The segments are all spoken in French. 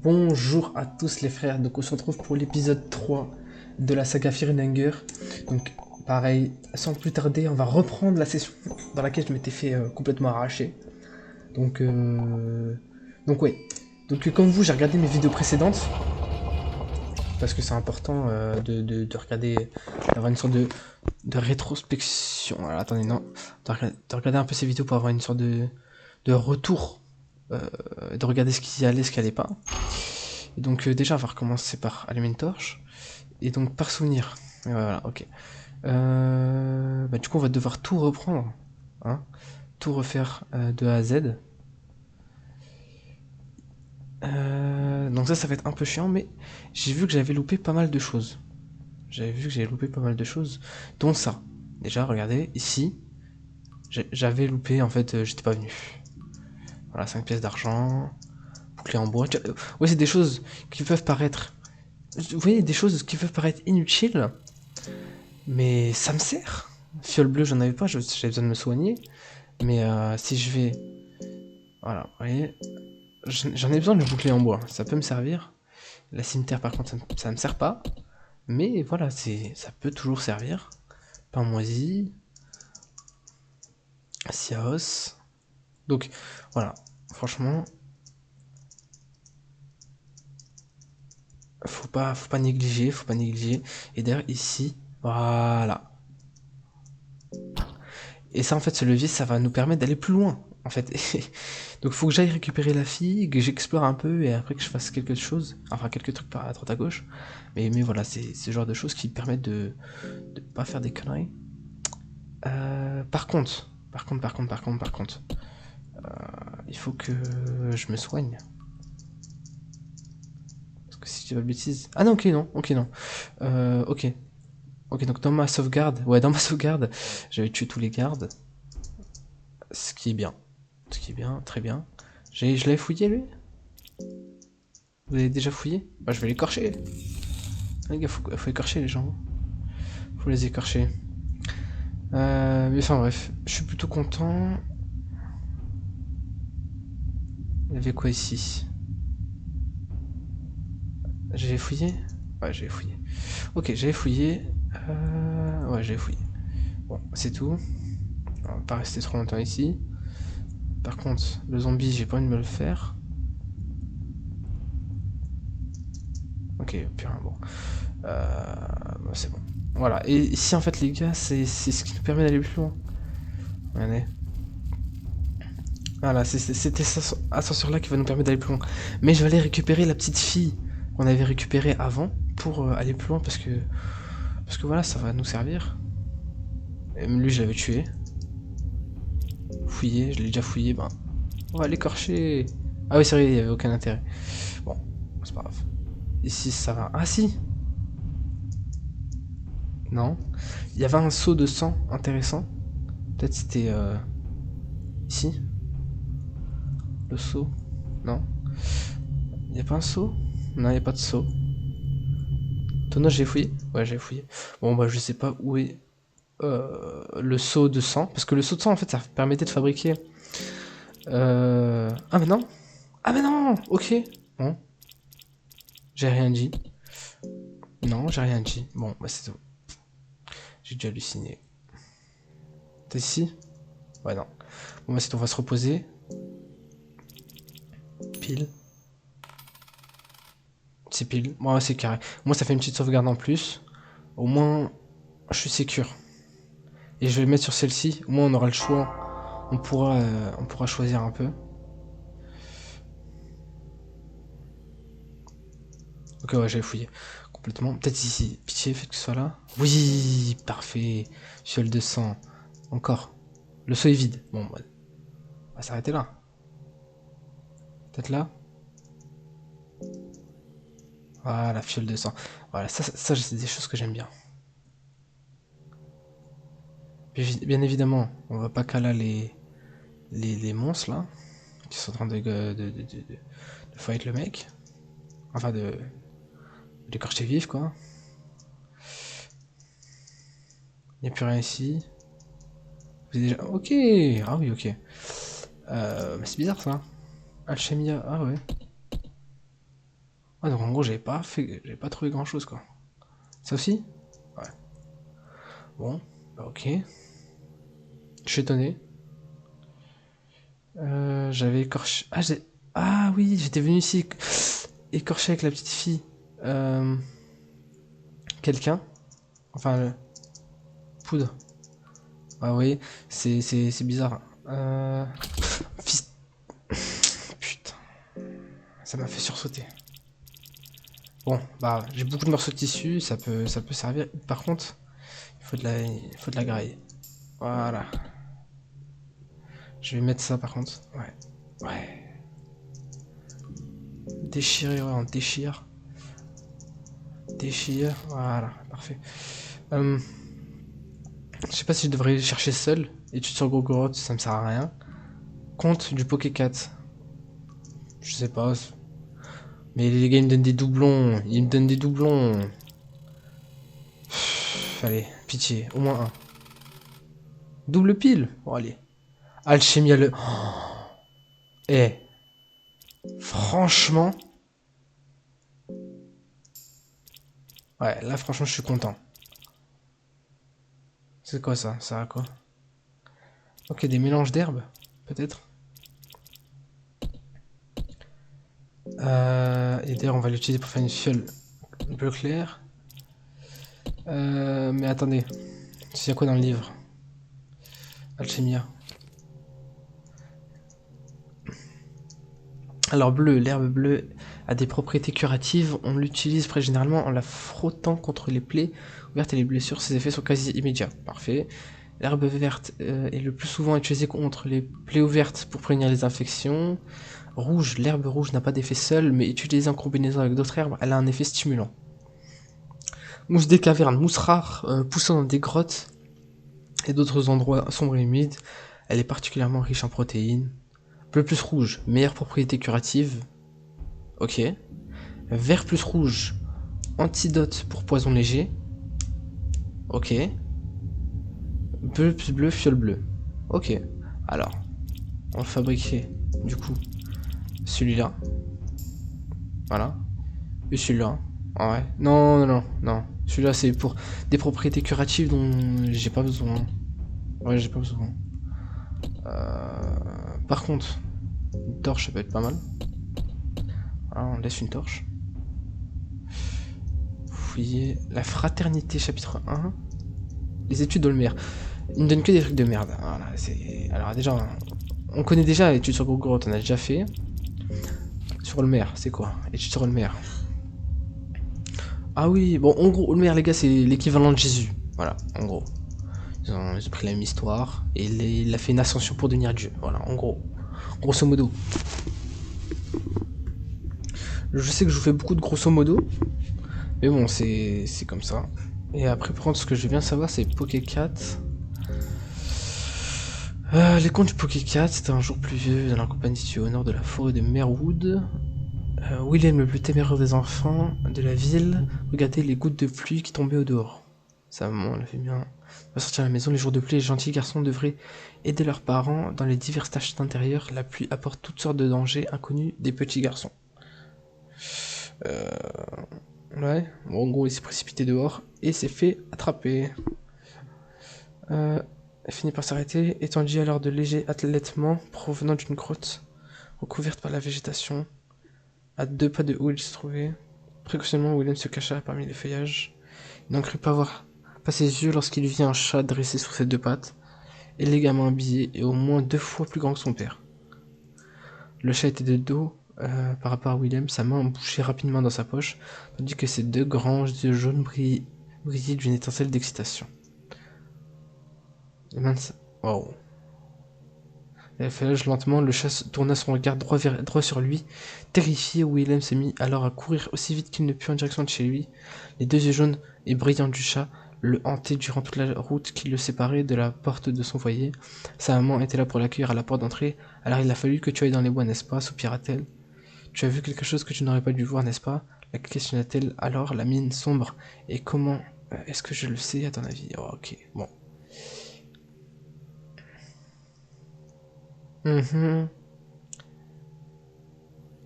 Bonjour à tous les frères, donc on se retrouve pour l'épisode 3 de la saga Fear and Hunger. Donc pareil, sans plus tarder, on va reprendre la session dans laquelle je m'étais fait complètement arracher. Donc donc ouais, donc comme vous j'ai regardé mes vidéos précédentes, parce que c'est important de regarder, d'avoir une sorte de rétrospection. Alors, attendez, non, de regarder un peu ces vidéos pour avoir une sorte de retour, de regarder ce qui allait, ce qui allait pas. Et donc déjà on va recommencer par allumer une torche. Et donc par souvenir. Et voilà, ok. Bah, du coup on va devoir tout reprendre. Hein, tout refaire de A à Z. Donc ça va être un peu chiant, mais j'ai vu que j'avais loupé pas mal de choses. J'avais vu que j'avais loupé pas mal de choses, dont ça. Déjà, regardez, ici, j'avais loupé, en fait, j'étais pas venu. Voilà, 5 pièces d'argent, bouclier en bois. Ouais, c'est des choses qui peuvent paraître... Vous voyez, des choses qui peuvent paraître inutiles, mais ça me sert. Fiole bleue, j'en avais pas, j'avais besoin de me soigner. Mais si je vais... Voilà, vous voyez, j'en ai besoin de bouclier en bois, ça peut me servir. La cimetière, par contre, ça me sert pas. Mais voilà, ça peut toujours servir. Pain moisi, siaos. Donc, voilà, franchement, faut pas négliger, faut pas négliger. Et d'ailleurs, ici, voilà. Et ça, en fait, ce levier, ça va nous permettre d'aller plus loin, en fait. Donc, faut que j'aille récupérer la fille, que j'explore un peu, et après que je fasse quelque chose, enfin, quelques trucs par à droite à gauche. Mais voilà, c'est ce genre de choses qui permettent de pas faire des conneries. Par contre, il faut que je me soigne. Parce que si je dis pas de bêtises... Ah non, ok, non, ok, non. Ok. Ok, donc dans ma sauvegarde, j'avais tué tous les gardes. Ce qui est bien. Ce qui est bien, très bien. Je l'avais fouillé, lui. Vous avez déjà fouillé? Bah, je vais l'écorcher. Les gars, faut écorcher les gens. Faut les écorcher. Mais enfin bref, je suis plutôt content. Il y avait quoi ici? J'avais fouillé? Ouais, j'avais fouillé. Ok, j'avais fouillé. Ouais, j'avais fouillé. Bon, c'est tout. On va pas rester trop longtemps ici. Par contre, le zombie, j'ai pas envie de me le faire. Ok, plus rien, bon. Bah, c'est bon. Voilà, et ici en fait les gars, c'est ce qui nous permet d'aller plus loin. Regardez. Voilà, c'est cette ascenseur là qui va nous permettre d'aller plus loin. Mais je vais aller récupérer la petite fille qu'on avait récupérée avant pour aller plus loin parce que voilà, ça va nous servir. Et lui, je l'avais tué. Fouillé, je l'ai déjà fouillé, ben. On va l'écorcher. Ah oui, c'est vrai, il n'y avait aucun intérêt. Bon, c'est pas grave. Ici, ça va. Ah si. Non. Il y avait un seau de sang intéressant. Peut-être c'était ici. Le seau. Non. Il n'y a pas un seau? Non, il n'y a pas de seau. Tonneau, j'ai fouillé? Ouais, j'ai fouillé. Bon, bah, je sais pas où est le seau de sang. Parce que le seau de sang, en fait, ça permettait de fabriquer. Ah, mais non! Ah, mais non! Ok. Bon. J'ai rien dit. Non, j'ai rien dit. Bon, bah, c'est tout. J'ai dû halluciner. T'es ici? Ouais, non. Bon, bah, c'est tout. On va se reposer. Pile. C'est pile. Moi, c'est carré. Moi, ça fait une petite sauvegarde en plus. Au moins, je suis sécure. Et je vais le mettre sur celle-ci. Au moins, on aura le choix. On pourra choisir un peu. Ok, ouais, j'avais fouillé complètement. Peut-être ici. Pitié, faites que ce soit là. Oui, parfait. Fiole de sang. Encore. Le seau est vide. Bon, bah, on va s'arrêter là. Peut-être là. Voilà, fiole de sang. Voilà, ça c'est des choses que j'aime bien. Bien évidemment, on va pas caler les monstres là, qui sont en train de fight le mec. Enfin, de l'écorcher vif quoi. Il n'y a plus rien ici. Vous avez déjà... Ok. Ah oui, ok. Mais c'est bizarre ça. Alchemia, ah ouais. gros, j'avais pas trouvé grand chose, quoi. Ça aussi? Ouais. Bon, bah ok. Je suis étonné. J'avais écorché... Ah oui, j'étais venu ici écorcher avec la petite fille. Quelqu'un. Enfin, poudre. Ah oui, c'est bizarre. Fils... Putain, ça m'a fait sursauter. Bon, bah, j'ai beaucoup de morceaux de tissu, ça peut servir. Par contre, il faut de la graille. Voilà. Je vais mettre ça par contre. Ouais. Ouais. Déchirer, ouais, on déchire. Déchire. Voilà, parfait. Je sais pas si je devrais chercher seul. Étude sur Gogoroth, ça me sert à rien. Compte du Pokécat. Je sais pas. Mais les gars, ils me donnent des doublons. Ils me donnent des doublons. Allez, pitié, au moins un. Double pile. Bon, allez. Alchimie à le... Eh. Franchement. Ouais, là, franchement, je suis content. C'est quoi ça? Ça a quoi? Ok, des mélanges d'herbes, peut-être. Et d'ailleurs, on va l'utiliser pour faire une fiole bleu clair. Mais attendez. Il y a quoi dans le livre? Alchimia. Alors bleu, l'herbe bleue a des propriétés curatives. On l'utilise très généralement en la frottant contre les plaies ouvertes et les blessures. Ses effets sont quasi immédiats. Parfait. L'herbe verte est le plus souvent utilisée contre les plaies ouvertes pour prévenir les infections. Rouge, l'herbe rouge n'a pas d'effet seule, mais utilisée en combinaison avec d'autres herbes, elle a un effet stimulant. Mousse des cavernes, mousse rare, poussant dans des grottes et d'autres endroits sombres et humides. Elle est particulièrement riche en protéines. Bleu plus rouge, meilleure propriété curative. Ok. Vert plus rouge, antidote pour poison léger. Ok. Bleu plus bleu, fiole bleu. Ok. Alors, on va fabriquer, du coup, celui-là. Voilà. Et celui-là. Ah ouais. Non, non, non, non. Celui-là, c'est pour des propriétés curatives dont j'ai pas besoin. Ouais, j'ai pas besoin. Par contre, une torche, ça peut être pas mal. Voilà, on laisse une torche. Fouiller. La fraternité, chapitre 1. Les études d'Olmer. Il ne donne que des trucs de merde. Voilà, c'est... Alors déjà, on connaît déjà l'étude sur Google, on a déjà fait. Sur Olmer, c'est quoi? Étude sur Olmer. Ah oui, bon, en gros, Olmer, les gars, c'est l'équivalent de Jésus. Voilà, en gros. Ils ont pris la même histoire et il a fait une ascension pour devenir Dieu. Voilà, en gros. Grosso modo. Je sais que je vous fais beaucoup de grosso modo. Mais bon, c'est comme ça. Et après, par contre, ce que je veux bien savoir, c'est Pokécat. Les contes du Pokécat, c'était un jour pluvieux dans la compagnie située au nord de la forêt de Merwood. William, le plus téméraire des enfants de la ville, regardait les gouttes de pluie qui tombaient au dehors. Sa maman l'a fait bien. On va sortir à la maison les jours de pluie, les gentils garçons devraient aider leurs parents dans les diverses tâches d'intérieur. La pluie apporte toutes sortes de dangers inconnus des petits garçons. Ouais, bon, en gros, il s'est précipité dehors et s'est fait attraper. Elle finit par s'arrêter, étendue alors de légers attêtements provenant d'une grotte recouverte par la végétation. À 2 pas de où il se trouvait. Précautionneusement, William se cacha parmi les feuillages. Il n'en crut pas voir pas ses yeux lorsqu'il vit un chat dressé sur ses 2 pattes, élégamment habillé et au moins 2 fois plus grand que son père. Le chat était de dos par rapport à William, sa main bouchait rapidement dans sa poche, tandis que ses 2 grands yeux jaunes brillaient d'une étincelle d'excitation. Wow. Elle fait lentement, le chat tourna son regard droit sur lui. Terrifié, Willem se mit alors à courir aussi vite qu'il ne put en direction de chez lui. Les 2 yeux jaunes et brillants du chat le hantaient durant toute la route qui le séparait de la porte de son foyer. Sa maman était là pour l'accueillir à la porte d'entrée. Alors il a fallu que tu ailles dans les bois, n'est-ce pas? Soupira-t-elle. Tu as vu quelque chose que tu n'aurais pas dû voir, n'est-ce pas? La questionna-t-elle alors, la mine sombre. Et comment est-ce que je le sais à ton avis? Oh, ok, bon.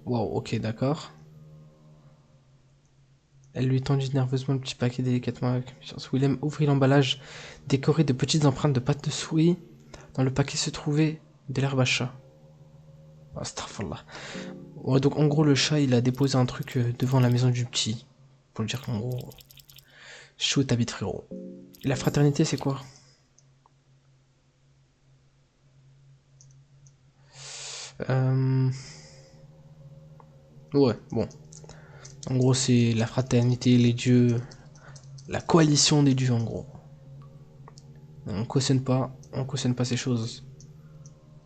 Wow, ok, d'accord. Elle lui tendit nerveusement le petit paquet délicatement avec confiance. Willem ouvrit l'emballage décoré de petites empreintes de pâte de souris. Dans le paquet se trouvait de l'herbe à chat. Astaghfirullah. Ouais, donc en gros le chat il a déposé un truc devant la maison du petit. Pour lui dire qu'en gros... Chou t'habites frérot. Et la fraternité c'est quoi? Ouais, bon. En gros c'est la fraternité, les dieux... La coalition des dieux en gros. On cautionne pas ces choses.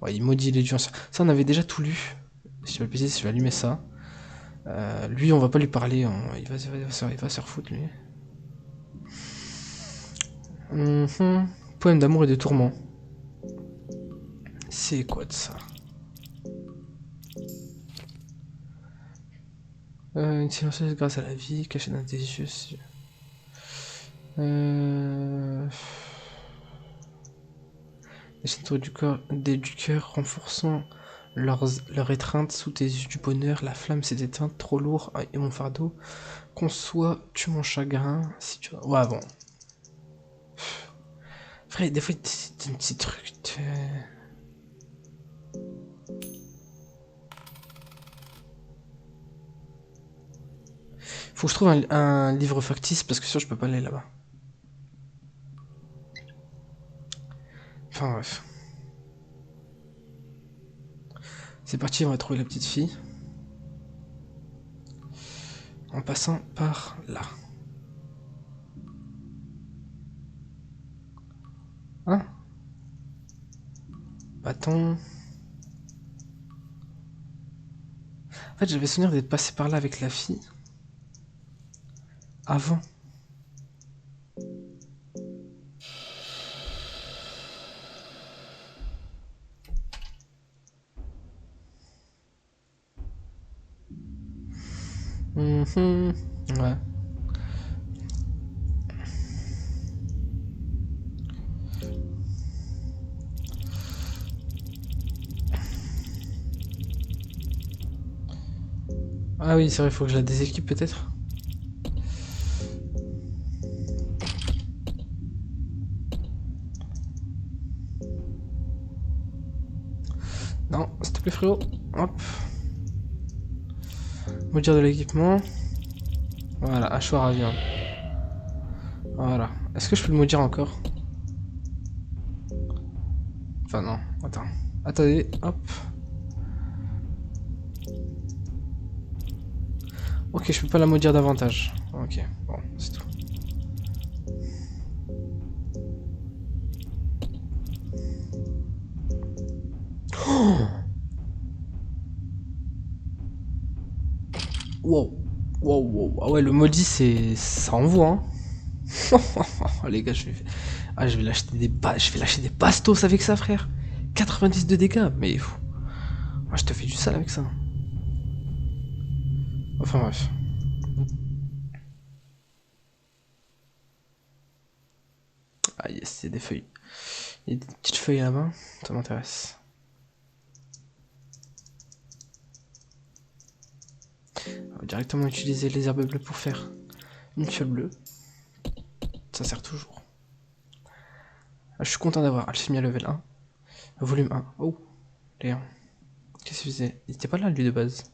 Ouais, il maudit les dieux. Ça on avait déjà tout lu. Si je vais le je vais allumer ça. Lui on va pas lui parler, il va se refoutre lui. Poème d'amour et de tourment. C'est quoi de ça? Une silencieuse grâce à la vie, cachée dans tes yeux. Les châteaux du cœur, renforçant leur étreinte sous tes yeux du bonheur, la flamme s'est éteinte, trop lourd, et mon fardeau, conçois-tu mon chagrin, si tu... Ouais, bon. Frère, des fois, c'est un petit truc... Faut que je trouve un livre factice, parce que sûr, je peux pas aller là-bas. Enfin, bref. C'est parti, on va trouver la petite fille. En passant par là. Hein? Bâton. En fait, j'avais souvenir d'être passé par là avec la fille. Avant. Ouais. Ah oui, c'est vrai, il faut que je la déséquipe peut-être. Non, s'il te plaît frérot. Hop. Maudire de l'équipement. Voilà, hachoir à viande. Voilà. Est-ce que je peux le maudire encore? Enfin non, attends. Attendez, hop. Ok, je peux pas la maudire davantage. Ok, bon, c'est tout. Oh, wow. Wow, wow. Ah ouais, le maudit, c'est... ça envoie, hein. Les gars, je vais lâcher je vais lâcher des bastos avec ça, frère. 90 de dégâts, mais... Moi, je te fais du sale avec ça. Enfin, bref. Ah yes, il y a des feuilles. Il y a des petites feuilles là-bas, ça m'intéresse. On va directement utiliser les herbes bleues pour faire une fiole bleue. Ça sert toujours. Ah, je suis content d'avoir Alchimia level 1. Volume 1. Oh, Léon. Qu'est-ce qu'il faisait? Il était pas là lui de base.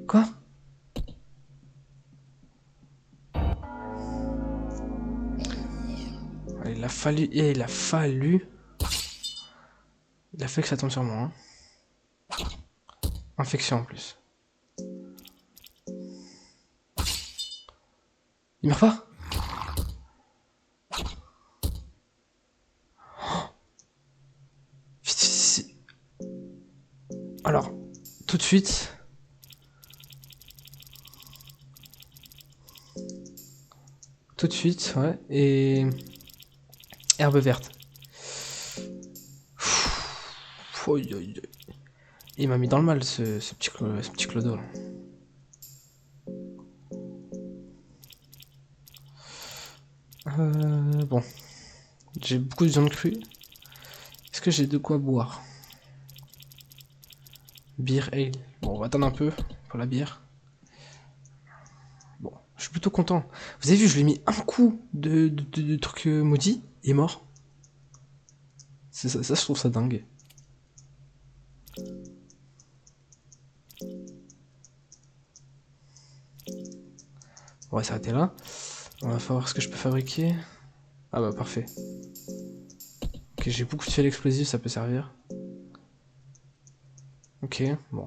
Quoi? Il a fallu... Il a fallu que ça tombe sur moi. Hein. Infection en plus. Il meurt pas? Alors, tout de suite... Tout de suite, ouais. Et... Herbe verte. Il m'a mis dans le mal ce petit clodo là. Bon. J'ai beaucoup de viande crue. Est-ce que j'ai de quoi boire? Beer ale. Bon, on va attendre un peu pour la bière. Bon, je suis plutôt content. Vous avez vu, je lui ai mis un coup de truc maudit, il est mort. Ça, je trouve ça dingue. On va s'arrêter là. On va voir ce que je peux fabriquer. Ah bah parfait. Ok, j'ai beaucoup de fioles explosives, ça peut servir. Ok, bon.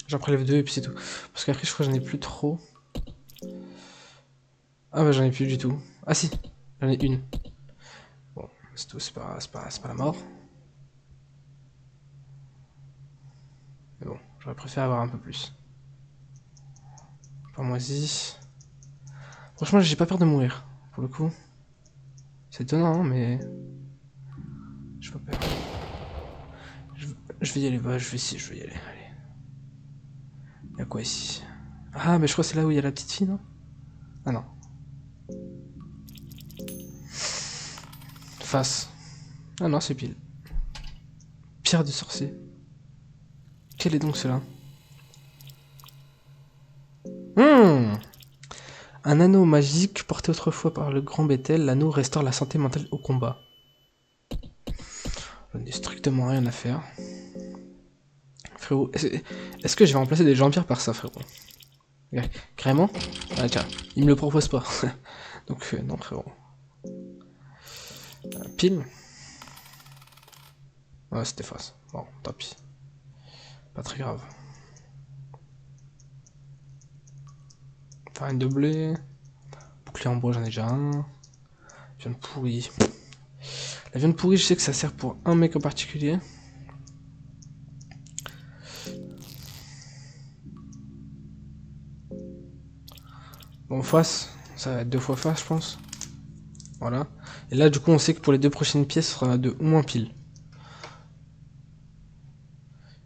J'en prélève 2 et puis c'est tout. Parce qu'après, je crois que j'en ai plus trop. Ah bah j'en ai plus du tout. Ah si, j'en ai une. Bon, c'est tout, c'est pas la mort. Mais bon, j'aurais préféré avoir un peu plus. Pas moisi. Franchement, j'ai pas peur de mourir, pour le coup. C'est étonnant, hein, mais... J'ai pas peur. Je vais y aller, bah, je vais y aller, allez. Y'a quoi ici? Ah, mais je crois que c'est là où il y a la petite fille, non? Ah non. Face. Ah non, c'est pile. Pierre de sorcier. Quel est donc cela? Un anneau magique porté autrefois par le grand Bethel, l'anneau restaure la santé mentale au combat. Je n'ai strictement rien à faire. Frérot, est-ce que je vais remplacer des jambières par ça, frérot? Ouais, carrément? Ah tiens, il me le propose pas. Donc non, frérot. Pile. Ouais, c'était face. Bon, tant pis. Pas très grave. Farine de blé. Bouclier en bois, j'en ai déjà un. Viande pourrie. La viande pourrie, je sais que ça sert pour un mec en particulier. Bon, face, ça va être 2 fois face, je pense. Voilà. Et là, du coup, on sait que pour les 2 prochaines pièces, ce sera de au moins pile.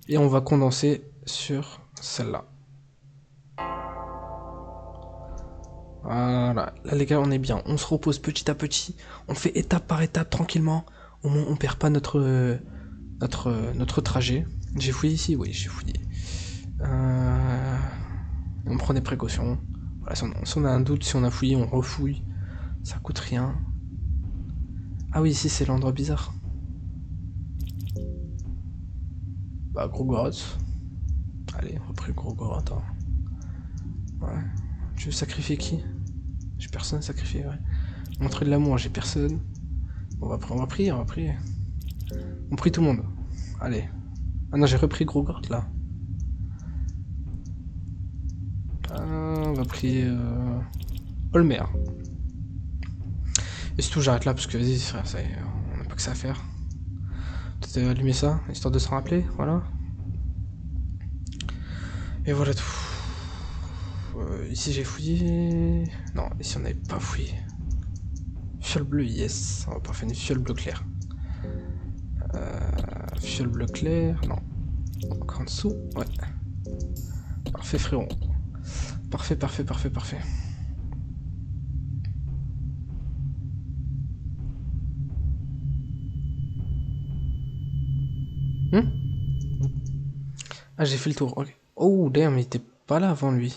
Et on va condenser sur celle-là. Voilà. Là, les gars, on est bien. On se repose petit à petit. On fait étape par étape, tranquillement. Au moins, on perd pas notre trajet. J'ai fouillé ici? Oui, j'ai fouillé. On prend des précautions. Voilà, si on a un doute, si on a fouillé, on refouille. Ça coûte rien. Ah oui, ici, c'est l'endroit bizarre. Bah, gros grotte. Allez, repris gros grotte. Hein. Ouais. Tu veux sacrifier qui? J'ai personne à sacrifier, ouais. Montrer de l'amour, j'ai personne. On va prier, on va prier. On prie tout le monde. Allez. Ah non, j'ai repris gros grotte là. On va prier Olmer. Et c'est tout, j'arrête là parce que vas-y, frère, ça y est, on n'a pas que ça à faire. Peut-être allumer ça, histoire de se rappeler, voilà. Et voilà tout. Ici j'ai fouillé. Non, ici on n'avait pas fouillé. Fiole bleue, yes. On va pas faire une fiole bleu clair. Fiole bleu clair, non. Encore en dessous, ouais. Parfait, frérot. Parfait, parfait, parfait, parfait. Ah, j'ai fait le tour, ok. Oh, damn, il était pas là avant lui.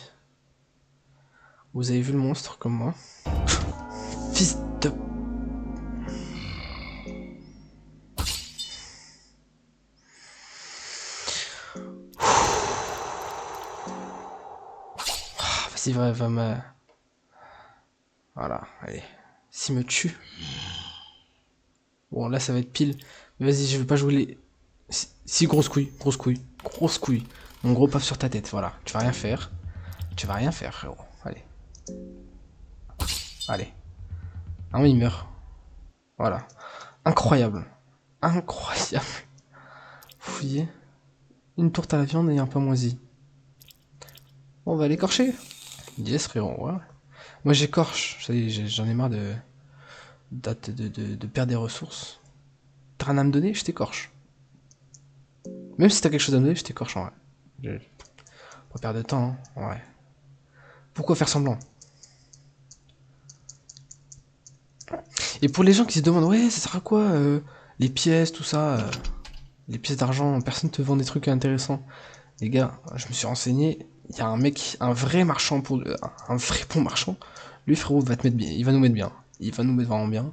Vous avez vu le monstre comme moi? Fils de... Vas-y, va me... Voilà, allez. S'il me tue... Bon, là, ça va être pile. Mais vas-y, je vais pas jouer les... Si, grosse couille, grosse couille, grosse couille. Mon gros paf sur ta tête, voilà. Tu vas rien faire. Tu vas rien faire, frérot. Allez. Allez. Ah oui, il meurt. Voilà. Incroyable. Incroyable. Fouiller. Une tourte à la viande et un pain moisi. Bon, on va l'écorcher. Yes, frérot, voilà. Moi, j'écorche. J'en ai marre de perdre des ressources. T'as rien à me donner, je t'écorche. Même si t'as quelque chose à me donner, je t'écorche en vrai. Pas perdre de temps, hein, ouais. Pourquoi faire semblant? Et pour les gens qui se demandent, ouais, ça sert à quoi les pièces, tout ça Les pièces d'argent, personne te vend des trucs intéressants. Les gars, je me suis renseigné. Il y a un mec, un vrai marchand, un vrai bon marchand. Lui, frérot, va te mettre bien. Il va nous mettre bien. Il va nous mettre vraiment bien.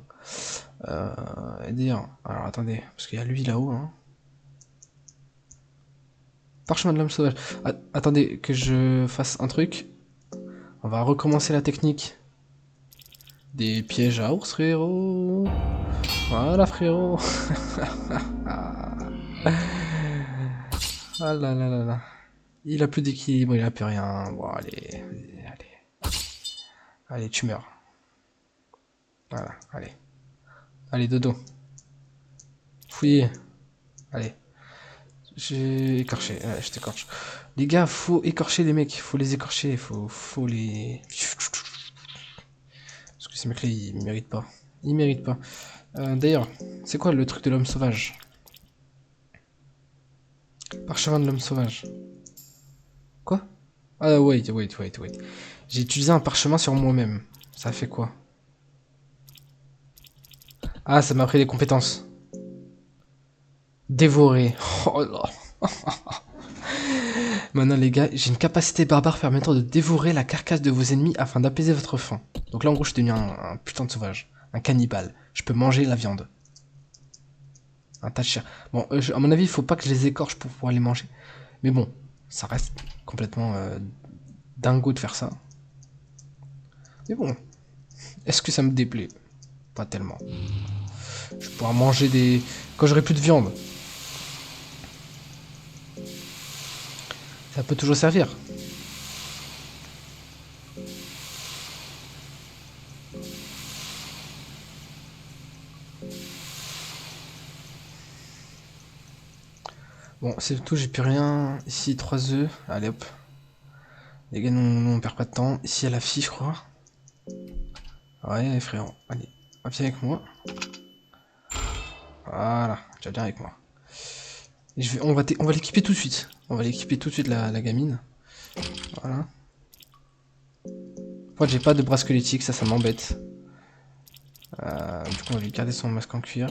Et dire, alors attendez, parce qu'il y a lui là-haut. Hein. Parchemin de l'homme sauvage. Attendez, que je fasse un truc. On va recommencer la technique. Des pièges à ours, frérot. Voilà, frérot. Ah là là là là. Il a plus d'équilibre, il a plus rien. Bon, allez, allez. Allez, tu meurs. Voilà, allez. Allez, dodo. Fouillez. Allez. J'ai écorché. Ouais, je t'écorche. Les gars, faut écorcher les mecs. Faut les écorcher. Faut les... Parce que ces mecs-là, ils méritent pas. Ils méritent pas. D'ailleurs, c'est quoi le truc de l'homme sauvage? Parchemin de l'homme sauvage. Quoi? Ah, wait. J'ai utilisé un parchemin sur moi-même. Ça fait quoi? Ah, ça m'a appris des compétences. Dévorer. Oh là. Maintenant, les gars, j'ai une capacité barbare permettant de dévorer la carcasse de vos ennemis afin d'apaiser votre faim. Donc là, en gros, je suis devenu un putain de sauvage. Un cannibale. Je peux manger la viande. Un tas de chair. Bon, à mon avis, il faut pas que je les écorche pour pouvoir les manger. Mais bon, ça reste complètement dingo de faire ça. Mais bon, est-ce que ça me déplaît? Pas tellement. Je pourrais manger des... Quand j'aurai plus de viande. Ça peut toujours servir. Bon, c'est tout, j'ai plus rien. Ici, 3 œufs. Allez hop. Les gars, nous on perd pas de temps. Ici, il y a la fille, je crois. Ouais, frérot. Allez, viens avec moi. Voilà, tu vas bien avec moi. Et on va l'équiper tout de suite. On va l'équiper tout de suite, la gamine. Voilà. Moi, j'ai pas de bras squelettiques, ça m'embête. Du coup, on va lui garder son masque en cuir.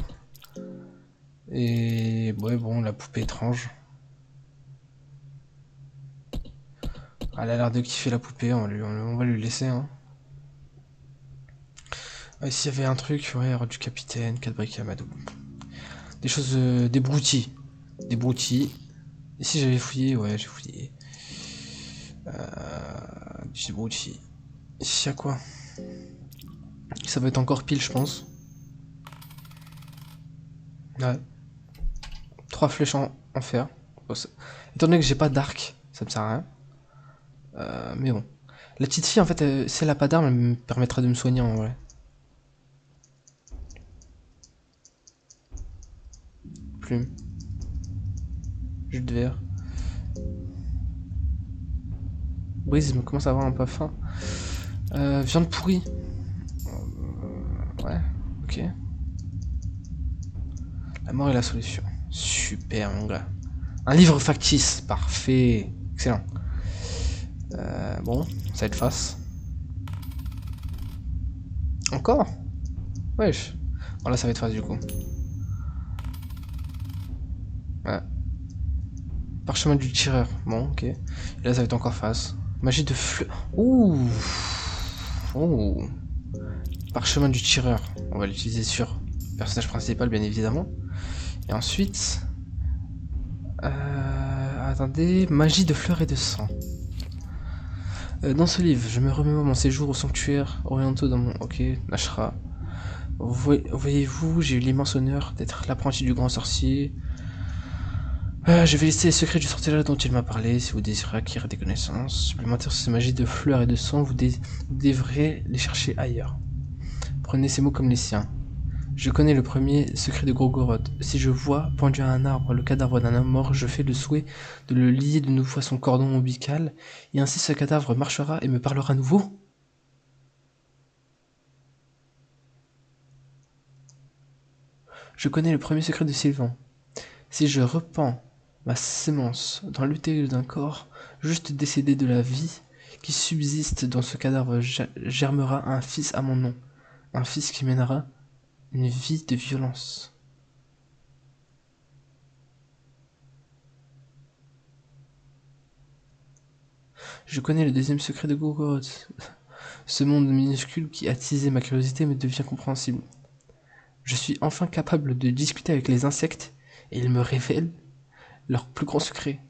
Et ouais, bon, la poupée étrange. Elle a l'air de kiffer la poupée, on va lui laisser. Hein. S'il y avait un truc, ouais, du capitaine, 4 briques Amadou. Des choses, des broutilles. Des broutilles. Ici j'avais fouillé, ouais, j'ai fouillé. Des broutilles. Ici y'a quoi? Ça va être encore pile, je pense. Ouais. 3 flèches en fer. Bon, étant donné que j'ai pas d'arc, ça me sert à rien. Mais bon. La petite fille, en fait, si elle a pas d'arme, elle me permettra de me soigner en vrai. Plume. Jus de verre. Brise, je me commence à avoir un peu faim. Viande pourrie. Ouais, ok. La mort est la solution. Super, mon gars. Un livre factice. Parfait. Excellent. Bon, ça va être face. Encore? Wesh. Bon, là, ça va être face du coup. Ouais. Parchemin du tireur. Bon, ok. Et là, ça va être encore face. Magie de fleur. Ouh. Oh. Parchemin du tireur. On va l'utiliser sur le personnage principal, bien évidemment. Et ensuite... attendez... Magie de fleurs et de sang. Dans ce livre, je me remémore mon séjour au sanctuaire orientaux dans mon... Ok, Nashra. Voyez-vous, j'ai eu l'immense honneur d'être l'apprenti du grand sorcier. Je vais laisser les secrets du sortilège dont il m'a parlé. Si vous désirez acquérir des connaissances supplémentaires sur ces magies de fleurs et de sang, vous devrez les chercher ailleurs. Prenez ces mots comme les siens. Je connais le premier secret de Grogoroth. Si je vois, pendu à un arbre, le cadavre d'un homme mort, je fais le souhait de le lier de nouveau à son cordon ombilical, et ainsi ce cadavre marchera et me parlera à nouveau. Je connais le premier secret de Sylvain. Si je repens ma sémence dans l'utérus d'un corps, juste décédé de la vie qui subsiste dans ce cadavre, germera un fils à mon nom, un fils qui mènera une vie de violence. Je connais le deuxième secret de Gorgoth. Ce monde minuscule qui attisait ma curiosité me devient compréhensible. Je suis enfin capable de discuter avec les insectes et ils me révèlent leur plus grand secret.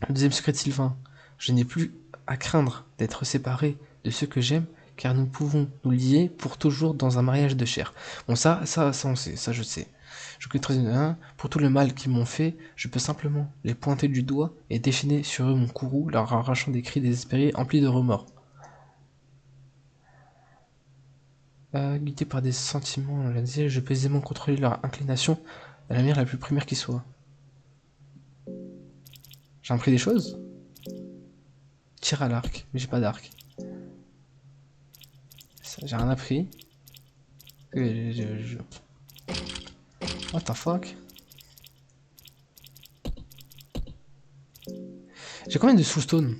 Le deuxième secret de Sylvain. Je n'ai plus à craindre d'être séparé de ceux que j'aime car nous pouvons nous lier pour toujours dans un mariage de chair. Bon ça on sait, ça je sais. Je connais très bien. Pour tout le mal qu'ils m'ont fait, je peux simplement les pointer du doigt et déchaîner sur eux mon courroux, leur arrachant des cris désespérés emplis de remords. Guidé par des sentiments, je peux aisément contrôler leur inclination à la manière la plus primaire qui soit. J'ai appris des choses? Tir à l'arc, mais j'ai pas d'arc. J'ai rien appris. What the fuck? J'ai combien de soulstone?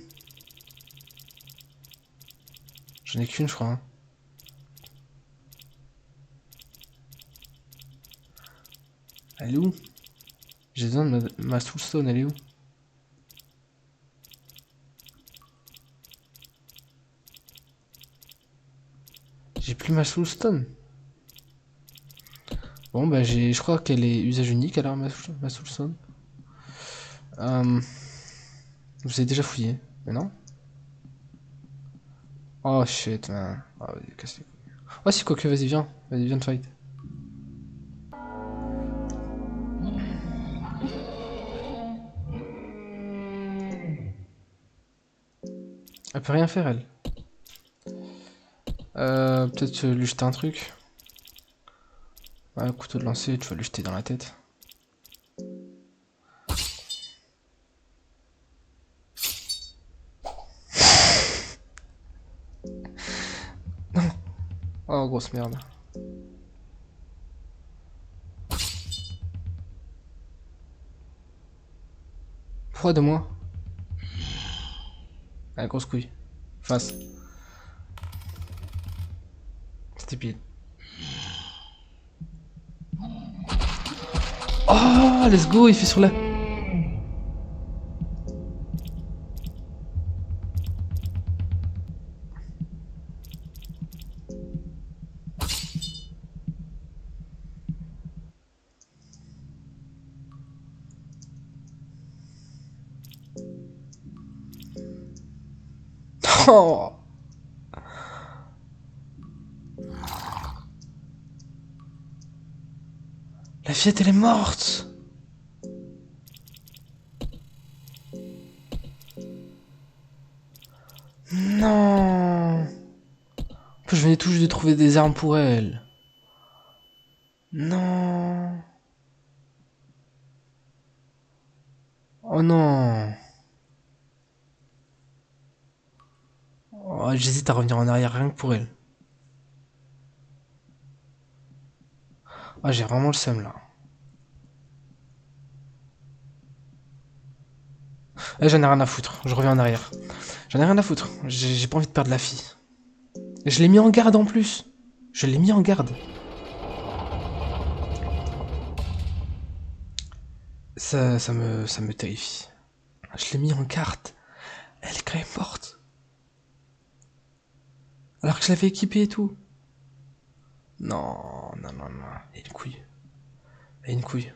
J'en ai qu'une, je crois. Hein. Elle est où? J'ai besoin de ma soulstone, elle est où? J'ai plus ma soulstone. Bon bah je crois qu'elle est usage unique alors ma soulstone. Vous avez déjà fouillé, mais non? Oh shit man. Oh, vas-y, casse les couilles. Oh si quoique vas-y viens de fight. Elle peut rien faire elle. Peut-être lui jeter un truc. Ouais, couteau de lancer, tu vas lui jeter dans la tête. Non. Oh grosse merde. Pourquoi de moi? Ah grosse couille. Face. C'était pile. Oh let's go, il fait sur la... Oh. La fillette elle est morte. Non. En plus, je venais tout juste de trouver des armes pour elle. Non. Oh non. Oh, j'hésite à revenir en arrière rien que pour elle. Ah, j'ai vraiment le seum là. J'en ai rien à foutre, je reviens en arrière. J'en ai rien à foutre, j'ai pas envie de perdre la fille. Je l'ai mis en garde en plus. Je l'ai mis en garde. Ça me terrifie. Je l'ai mis en garde. Elle est quand même morte. Alors que je l'avais équipée et tout. Non. Elle a une couille. Elle a une couille.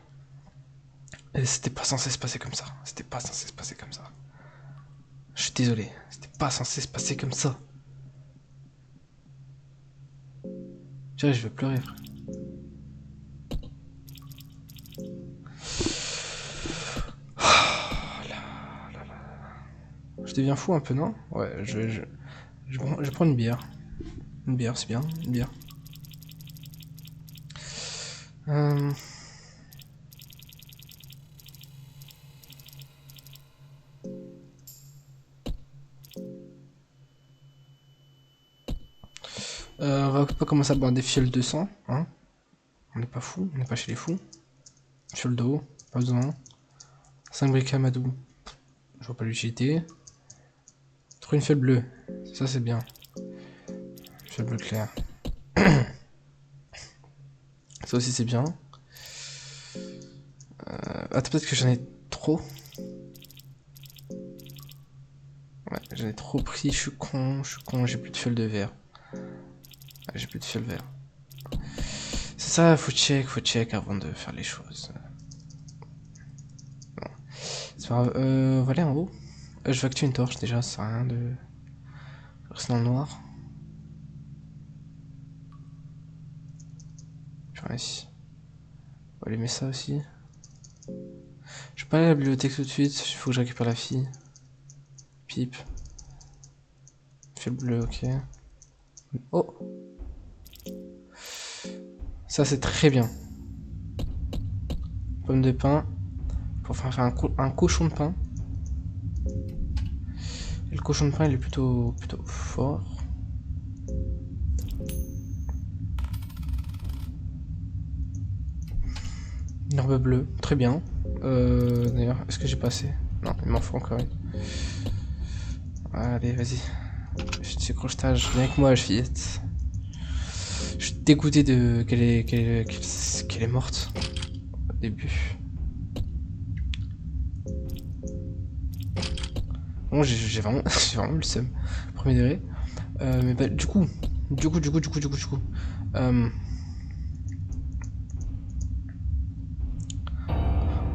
C'était pas censé se passer comme ça. C'était pas censé se passer comme ça. Je suis désolé. C'était pas censé se passer comme ça. Je vais pleurer, frère. Je deviens fou un peu, non? Ouais, je prends une bière. Une bière, c'est bien, une bière. On va pas commencer à boire des fioles de sang, hein? On n'est pas fou, on n'est pas chez les fous. Fiole d'eau, pas besoin. 5 briquets Amadou, je vois pas l'utilité. Trouver une fiole bleue, ça c'est bien. Fiole bleu clair. Ça aussi c'est bien. Attends, peut-être que j'en ai trop. Ouais, J'en ai trop pris, je suis con, j'ai plus de fiole de verre. J'ai plus de fiole vert. C'est ça, faut check avant de faire les choses. Bon. C'est pas grave, on va aller en haut. Je vais activer une torche déjà, ça sert à rien de rester dans le noir. Je vais ici. On va allumer ça aussi. Je vais pas aller à la bibliothèque tout de suite, il faut que je récupère la fille. Pipe. Fiole bleue, ok. Oh! Ça c'est très bien. Pomme de pain. Pour faire un cochon de pain. Et le cochon de pain il est plutôt fort. Une herbe bleue, très bien. D'ailleurs, est-ce que j'ai pas assez? Non, il m'en faut encore une. Allez, vas-y. Je te crochetage, viens avec moi, fillette. Je suis dégoûté de qu'elle est morte au début. Bon, j'ai vraiment, j'ai vraiment le seum. Premier degré. Mais bah, du coup.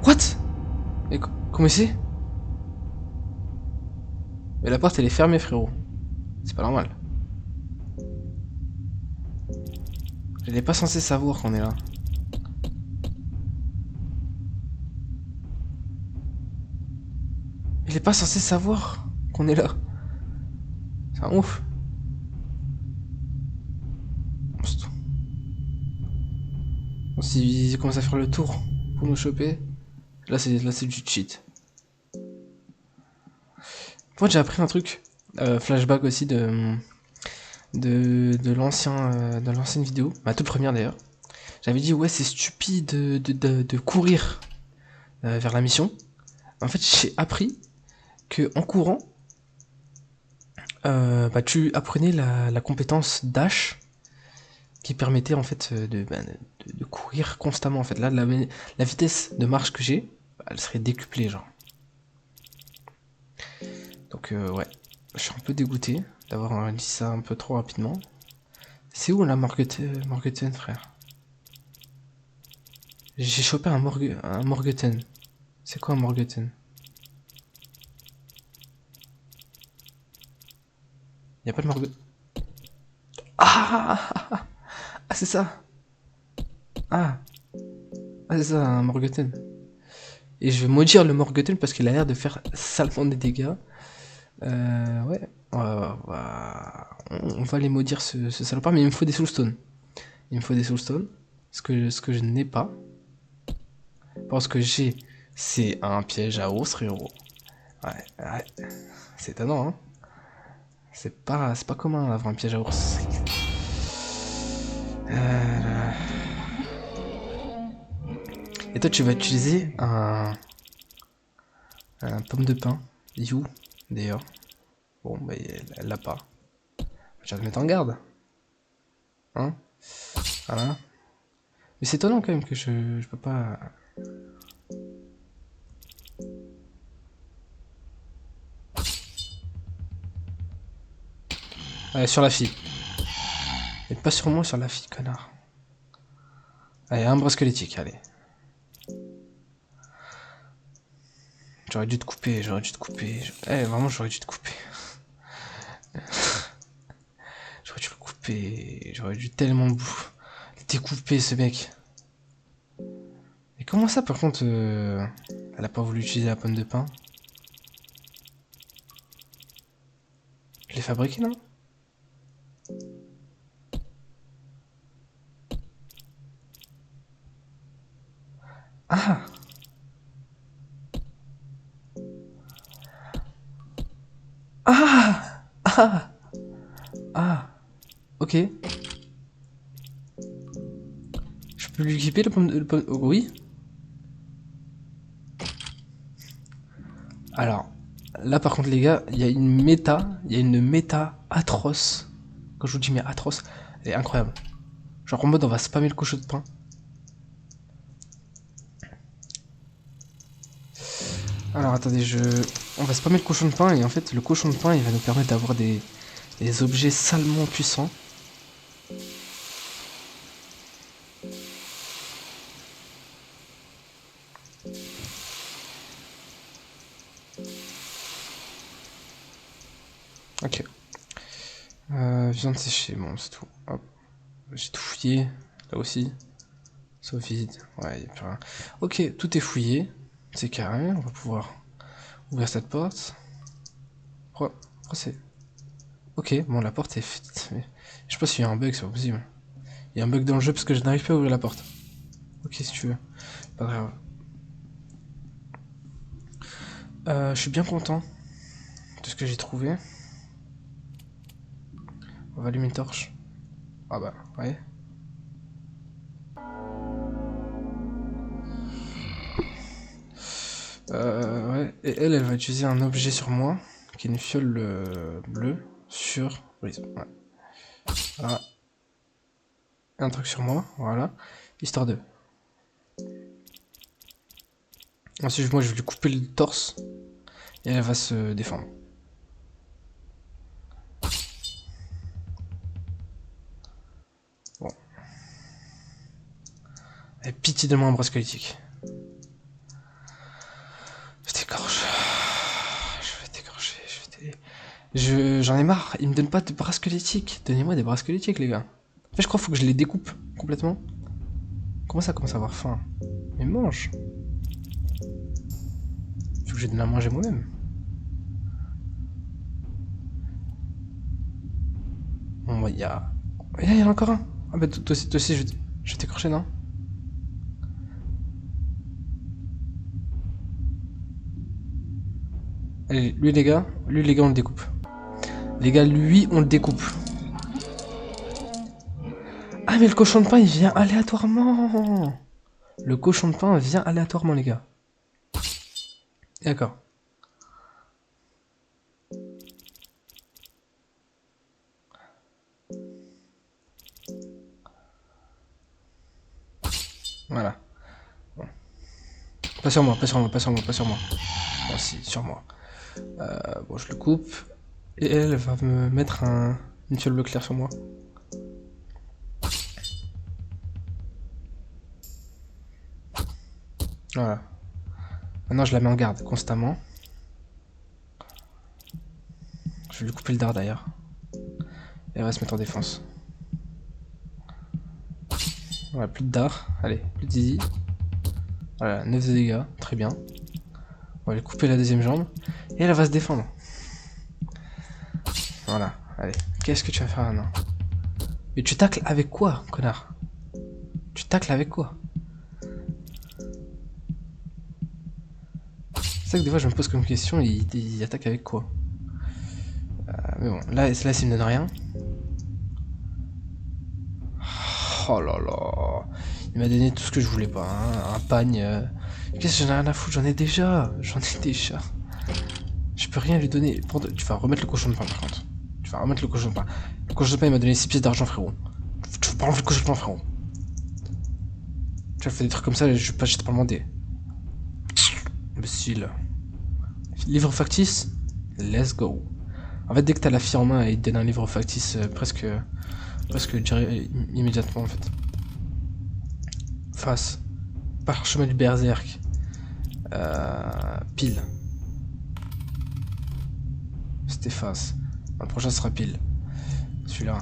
What? Mais comment c'est? Mais la porte elle est fermée, frérot. C'est pas normal. Elle est pas censée savoir qu'on est là. Elle est pas censée savoir qu'on est là. C'est un ouf. Bon, s'ils commencent à faire le tour pour nous choper, là c'est du cheat. Moi j'ai appris un truc, flashback aussi de l'ancienne vidéo, ma toute première d'ailleurs. J'avais dit ouais c'est stupide de courir vers la mission. En fait j'ai appris que en courant, bah, tu apprenais la compétence dash qui permettait en fait de courir constamment en fait. Là la vitesse de marche que j'ai, bah, elle serait décuplée genre. Donc ouais, je suis un peu dégoûté d'avoir dit ça un peu trop rapidement. C'est où la Morgeten, frère? J'ai chopé un Morgeten. C'est quoi un Morgeten? Y'a pas de Morgeten. Ah, c'est ça. Ah c'est ça un Morgeten. Et je vais maudire le Morgeten parce qu'il a l'air de faire salement des dégâts. Ouais. On va les maudire ce salopard, mais il me faut des soulstones. Il me faut des soulstones. Ce que je n'ai pas. Parce que j'ai, c'est un piège à ours, frérot. Ouais. C'est étonnant, hein. C'est pas commun d'avoir un piège à ours. Et toi, tu vas utiliser un pomme de pain. You, d'ailleurs. Bon, bah, elle l'a pas. Je vais te mettre en garde. Hein? Voilà. Mais c'est étonnant quand même que je peux pas... Allez, sur la fille. Et pas sur moi, sur la fille, connard. Allez, un bras squelettique, allez. J'aurais dû te couper. Eh, vraiment, j'aurais dû te couper. J'aurais dû tellement découper ce mec. Et comment ça, par contre, elle a pas voulu utiliser la pomme de pain? Je l'ai fabriqué, non? Ah! Ah! Ah! Ah! Ok. Je peux lui équiper le pomme... Oh, oui. Alors, là par contre les gars, il y a une méta atroce. Quand je vous dis mais atroce, elle est incroyable. Genre en mode on va spammer le cochon de pain. Alors attendez, on va spammer le cochon de pain et en fait le cochon de pain il va nous permettre d'avoir des objets salement puissants. Ok. Viande séchée, bon c'est tout. Hop. J'ai tout fouillé, là aussi. Sauf vide, ouais, y'a plus rien. Ok, tout est fouillé, c'est carré, on va pouvoir ouvrir cette porte. Pourquoi c'est... Ok, bon la porte est faite. Je sais pas s'il y a un bug, c'est pas possible. Il y a un bug dans le jeu parce que je n'arrive pas à ouvrir la porte. Ok, si tu veux, pas grave. Je suis bien content de ce que j'ai trouvé. On va allumer une torche. Ah bah, ouais. Ouais, et elle va utiliser un objet sur moi, qui est une fiole bleue, sur... Oui, ouais. Voilà. Un truc sur moi, voilà. Histoire de... Ensuite, moi, je vais lui couper le torse, et elle va se défendre. Bon. Et pitié de moi un bras squelettique. Je t'écorche. Je vais t'égorger, j'en ai marre, ils me donnent pas de bras squelettiques. Donnez-moi des bras squelettiques, les gars. En fait, je crois qu'il faut que je les découpe complètement. Comment ça commence à avoir faim? Mais mange. Faut que je donne à manger moi-même. Bon, bah, il y a... Il y en a encore un. Ah bah, toi aussi, je vais t'écorcher, non? Allez, lui, les gars, on le découpe. Les gars, lui, on le découpe. Ah, mais le cochon de pain, il vient aléatoirement. Le cochon de pain vient aléatoirement, les gars. D'accord. Voilà. Bon. Pas sur moi, pas sur moi, pas sur moi, pas sur moi. Bon, si, sur moi. Bon, je le coupe. Et elle va me mettre une fiole bleu clair sur moi. Voilà. Maintenant, je la mets en garde constamment. Je vais lui couper le dard d'ailleurs. Et elle va se mettre en défense. Voilà, plus de dard. Allez, plus de zizi. Voilà, 9 de dégâts. Très bien. On va lui couper la deuxième jambe. Et elle va se défendre. Voilà, allez. Qu'est-ce que tu vas faire maintenant? Mais tu tacles avec quoi, connard? Tu tacles avec quoi? C'est ça que des fois je me pose comme question, il attaque avec quoi? Mais bon, là il me donne rien. Oh là là. Il m'a donné tout ce que je voulais pas, hein. Un pagne. Qu'est-ce que j'en ai rien à foutre? J'en ai déjà. Je peux rien lui donner. Tu vas remettre le cochon de pain par contre. Tu vas remettre le cochon de pain. Le cochon de pain il m'a donné 6 pièces d'argent, frérot. Tu vas pas enlever le cochon de pain, frérot. Tu as fait des trucs comme ça, je t'ai pas demandé. Imbécile. Livre factice? Let's go. En fait, dès que t'as la fille en main, il te donne un livre factice presque immédiatement en fait. Face. Parchemin du berserk. Pile. C'était face. Le prochain sera pile. Celui-là.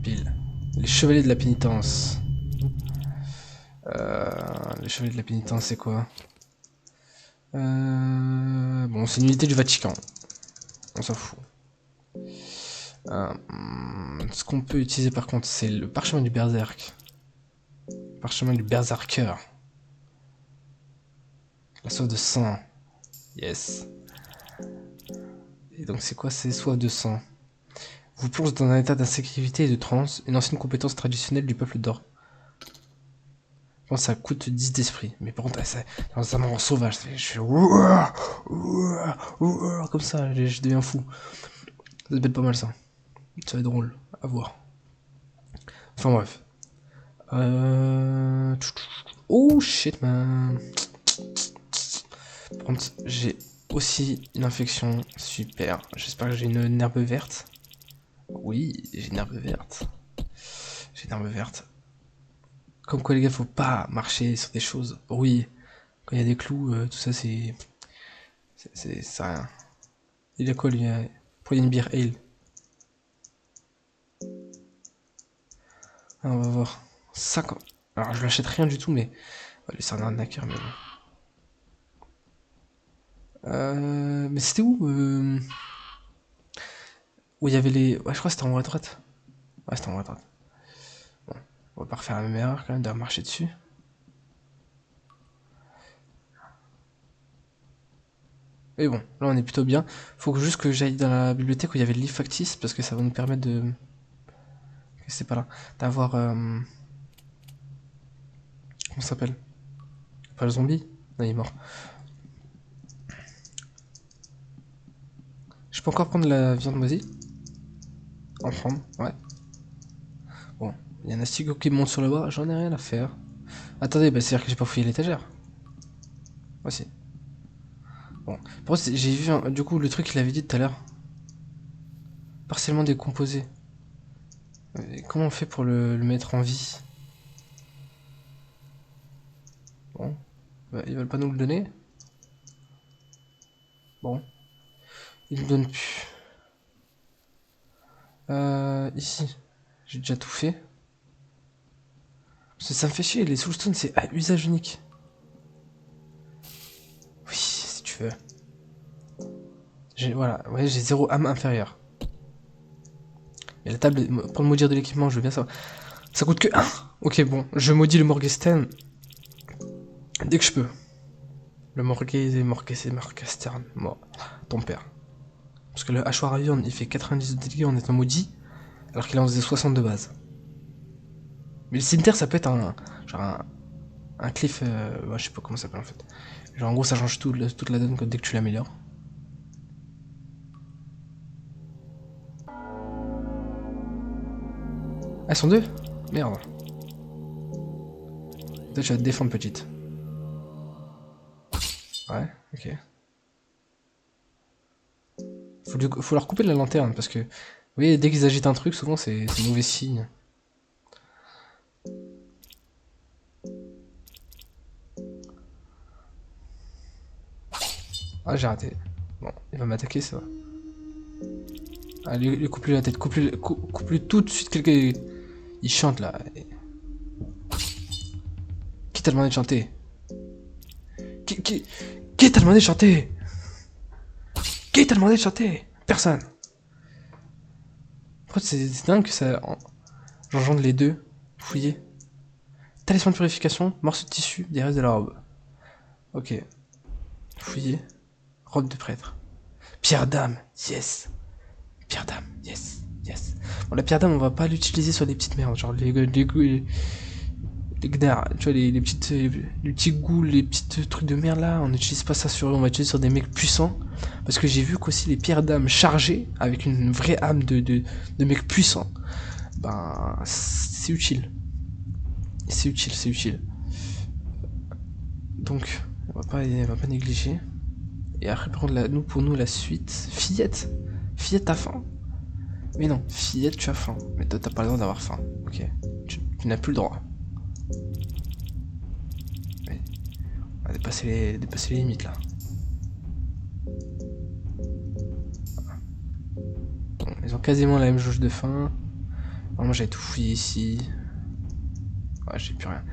Pile. Les chevaliers de la pénitence. Les chevaliers de la pénitence, c'est quoi? Bon, c'est une unité du Vatican. On s'en fout. Ce qu'on peut utiliser par contre, c'est le parchemin du berserk. Parchemin du berserker. La soif de sang. Yes. Et donc c'est quoi? C'est soif de sang. Vous plonge dans un état d'insécurité et de transe, une ancienne compétence traditionnelle du peuple d'or. Je pense que ça coûte 10 d'esprit. Mais par contre, ça me rend sauvage. Je fais comme ça, je deviens fou. Ça peut être pas mal ça. Ça va être drôle à voir. Enfin bref. Oh shit man. Par contre, j'ai aussi une infection. Super. J'espère que j'ai une herbe verte. Oui, j'ai une herbe verte. J'ai une herbe verte. Comme quoi, les gars, faut pas marcher sur des choses. Oui, quand il y a des clous, tout ça, c'est. C'est rien. Il a quoi, lui? Pour une bière ale. Ah, on va voir. 50. Alors, je l'achète rien du tout, mais. Allez, c'est un arnaqueur, mais bon. Mais c'était où où il y avait les. Ouais, je crois que c'était en haut à droite. Ouais, c'était en haut à droite. Bon, on va pas refaire la même erreur quand même de marcher dessus. Mais bon, là on est plutôt bien. Faut juste que j'aille dans la bibliothèque où il y avait le livre factice parce que ça va nous permettre de. C'est pas là. D'avoir. Comment ça s'appelle? Pas le zombie? Non, il est mort. Je peux encore prendre la viande moisie? En prendre, ouais. Bon, il y a un astigo qui monte sur le bras, j'en ai rien à faire. Attendez, bah c'est-à-dire que j'ai pas fouillé l'étagère. Voici. Bon, pour j'ai vu du coup le truc qu'il avait dit tout à l'heure. Partiellement décomposé. Comment on fait pour le mettre en vie? Bon, bah, ils veulent pas nous le donner. Bon, ils le donnent plus. Ici, j'ai déjà tout fait. Parce que ça me fait chier, les soulstones c'est à usage unique. Oui, si tu veux. Voilà, ouais, j'ai 0 âme inférieure. Et la table, pour le maudire de l'équipement, je veux bien savoir. Ça coûte que 1. Ok, bon, je maudis le Morgenstern dès que je peux. Le Morgenstern, moi, ton père. Parce que le hachoir à viande, il fait 90 de dégâts en étant maudit, alors qu'il en faisait 60 de base. Mais le cimetière, ça peut être un cliff, ouais, je sais pas comment ça s'appelle en fait. Genre en gros, ça change toute la donne dès que tu l'améliores. Ah, elles sont deux? Merde. Toi, tu vas te défendre, petite. Ouais, ok. Faut leur couper de la lanterne, parce que, vous voyez, dès qu'ils agitent un truc, souvent c'est mauvais signe. Ah, j'ai raté. Bon, il va m'attaquer, ça va. Allez, coupe-lui la tête, coupe-lui tout de suite quelqu'un. Il chante là. Qui t'a demandé de chanter? Qui t'a demandé de chanter? Qui t'a demandé de chanter? Personne. C'est dingue que ça j'engendre les deux. Fouiller. Talisman de purification, morceau de tissu, des restes de la robe. Ok. Fouiller. Robe de prêtre. Pierre d'âme, yes. Pierre d'âme, yes, yes. Bon, la pierre d'âme, on va pas l'utiliser sur des petites merdes, genre les gnards, tu vois, les petits ghouls, les petits trucs de merde là, on n'utilise pas ça sur eux, on va utiliser sur des mecs puissants. Parce que j'ai vu qu'aussi les pierres d'âme chargées, avec une vraie âme de mecs puissants, ben, c'est utile. C'est utile, c'est utile. Donc, on va pas négliger. Et après, par contre, pour nous, la suite. Fillette. Fillette, t'as faim? Mais non, Fillette, tu as faim. Mais toi, t'as pas le droit d'avoir faim. Ok. Tu n'as plus le droit. Mais on va dépasser les limites là. Bon, ils ont quasiment la même jauge de faim. Moi, j'avais tout fouillé ici. Ouais, j'ai plus rien.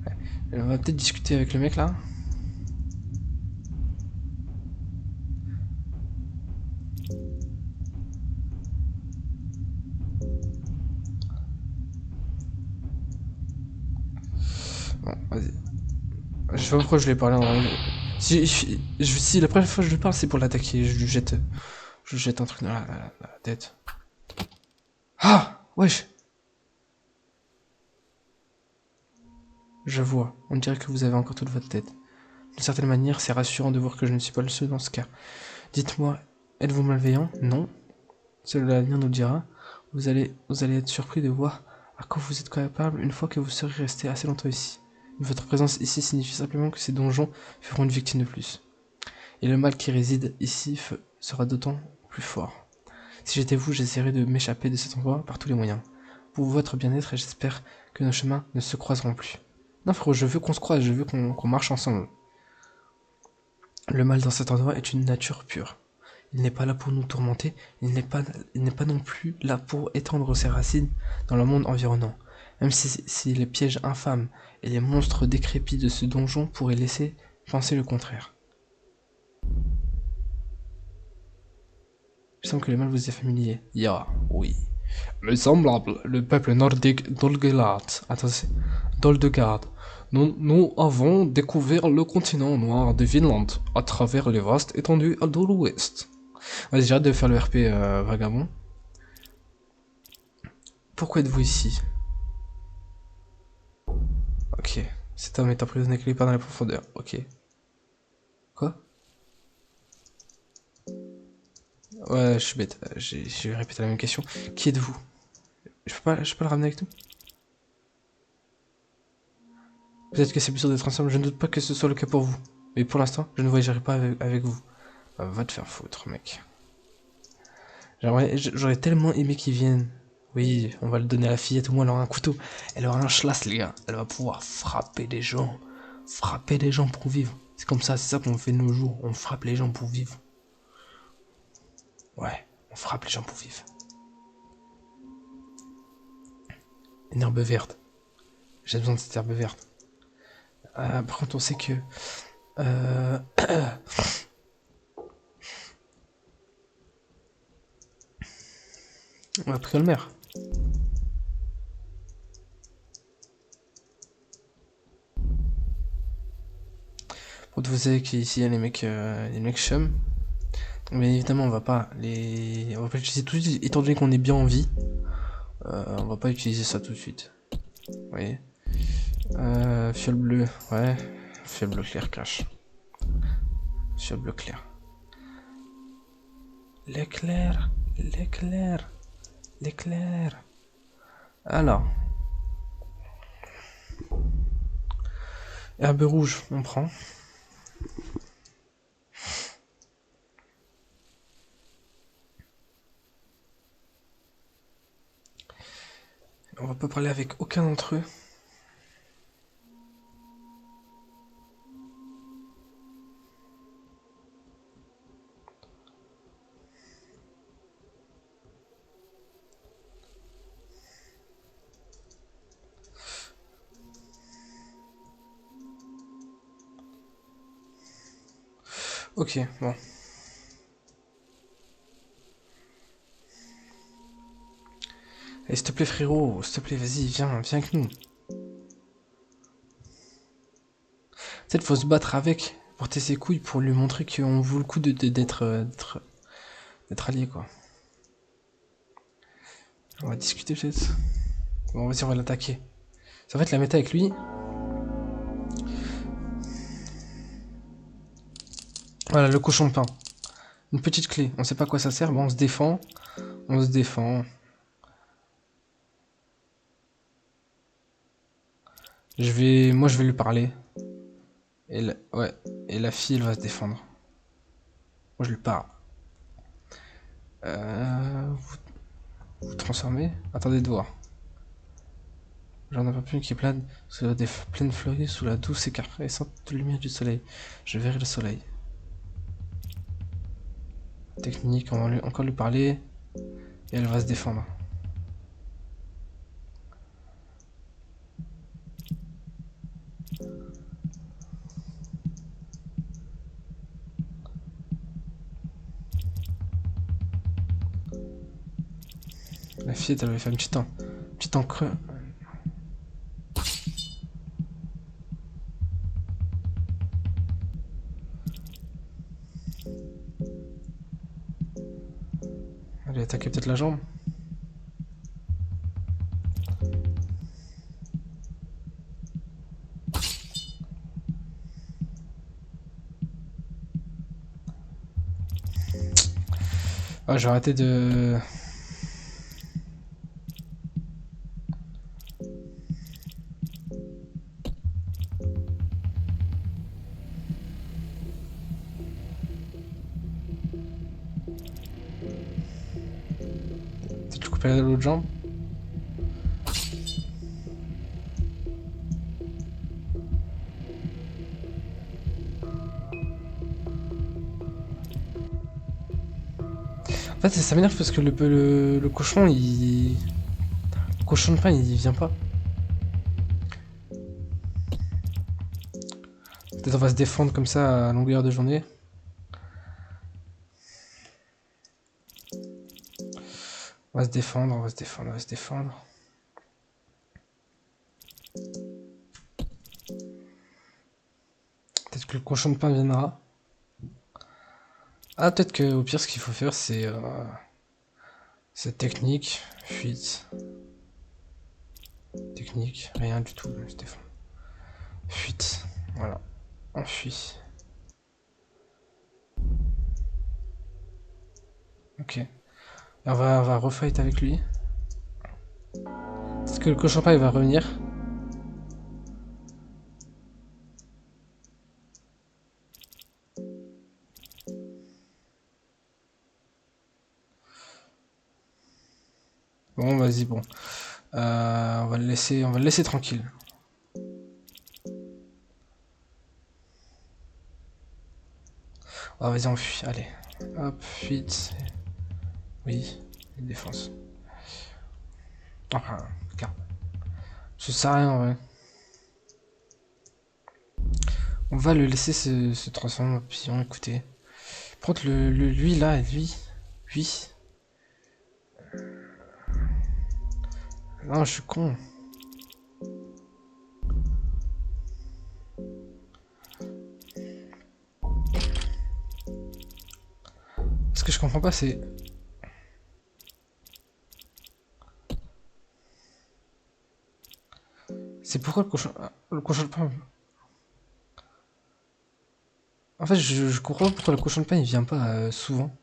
Ouais. On va peut-être discuter avec le mec là. Bon, vas-y. Je sais pas pourquoi je l'ai parlé en anglais. Si la première fois que je lui parle, c'est pour l'attaquer. Je lui jette un truc dans la tête. Ah, wesh. Je vois. On dirait que vous avez encore toute votre tête. D'une certaine manière, c'est rassurant de voir que je ne suis pas le seul dans ce cas. Dites-moi, êtes-vous malveillant? Non. Seul l'avenir nous le dira. Vous allez être surpris de voir à quoi vous êtes capable une fois que vous serez resté assez longtemps ici. Votre présence ici signifie simplement que ces donjons feront une victime de plus. Et le mal qui réside ici sera d'autant plus fort. Si j'étais vous, j'essaierais de m'échapper de cet endroit par tous les moyens. Pour votre bien-être, et j'espère que nos chemins ne se croiseront plus. Non frérot, je veux qu'on se croise, je veux qu'on marche ensemble. Le mal dans cet endroit est une nature pure. Il n'est pas là pour nous tourmenter, il n'est pas non plus là pour étendre ses racines dans le monde environnant. Même si les pièges infâmes et les monstres décrépits de ce donjon pourraient laisser penser le contraire. Il semble que le mal vous est familier. Ya, oui. Mais semblable, le peuple nordique d'Olgelad. Attends, d'Oldegard. Nous avons découvert le continent noir de Vinland à travers les vastes étendues de l'ouest. Vas-y, j'ai hâte de faire le RP vagabond. Pourquoi êtes-vous ici? Ok. Cet homme est emprisonné quelque part dans la profondeur. Ok. Quoi? Ouais, je suis bête. J'ai répété la même question. Qui êtes-vous? Je peux pas le ramener avec nous? Peut-être que c'est plus sûr d'être ensemble. Je ne doute pas que ce soit le cas pour vous. Mais pour l'instant, je ne voyagerai pas avec vous. Va te faire foutre, mec. J'aurais tellement aimé qu'ils viennent. Oui, on va le donner à la fillette, au moins elle aura un couteau. Elle aura un schlass, les gars. Elle va pouvoir frapper des gens. Frapper des gens pour vivre. C'est ça qu'on fait de nos jours. On frappe les gens pour vivre. Ouais, on frappe les gens pour vivre. Une herbe verte. J'ai besoin de cette herbe verte. Par contre, on sait que... on va pris le maire. Pour vous savez qu'ici il y a les mecs chum. Mais évidemment on va pas utiliser tout de suite, étant donné qu'on est bien en vie. On va pas utiliser ça tout de suite. Vous voyez. Fiole bleu, ouais. Fiole bleu clair cache. Fiole bleu clair. L'éclair. Alors. Herbe rouge, on prend. On va pas parler avec aucun d'entre eux. Ok, bon. Allez, s'il te plaît frérot, s'il te plaît, vas-y, viens avec nous. Peut-être faut se battre avec, porter ses couilles pour lui montrer qu'on vaut le coup d'être allié quoi. On va discuter peut-être. Bon, vas-y, on va l'attaquer. Ça va être la méta avec lui. Voilà, le cochon de pain. Une petite clé. On sait pas à quoi ça sert. Bon, on se défend. Moi, je vais lui parler. Ouais. Et la fille, elle va se défendre. Moi, je lui parle. Vous transformez. Attendez de voir. J'en ai pas plus qui plane sur des plaines fleuries sous la douce et caressante lumière du soleil. Je verrai le soleil. Technique, on va encore lui parler. Et elle va se défendre. La fillette, elle va faire un petit temps creux. Elle va attaquer peut-être la jambe. Ah, j'ai arrêté de... récupérer l'autre jambe. En fait, ça m'énerve parce que le cochon, il... Le cochon de pain, il vient pas. Peut-être on va se défendre comme ça à longueur de journée. On va se défendre, on va se défendre, on va se défendre. Peut-être que le cochon de pain viendra. Ah, peut-être que au pire, ce qu'il faut faire, c'est cette technique, fuite. Technique, rien du tout, se défendre. Fuite, voilà, on fuit. Ok. Et on va refight avec lui. Est-ce que le cochon pain il va revenir? Bon, vas-y, bon. On va le laisser tranquille. Ah, vas-y, on fuit, allez. Hop, fuite. Oui, une défense. Enfin, regarde. Ça sert à rien, en vrai. On va le laisser se transformer en papillon, écoutez. Par contre, lui, là, lui. Non, je suis con. Ce que je comprends pas, c'est... C'est pourquoi le cochon de pain... En fait, je comprends pas pourquoi le cochon de pain il vient pas souvent.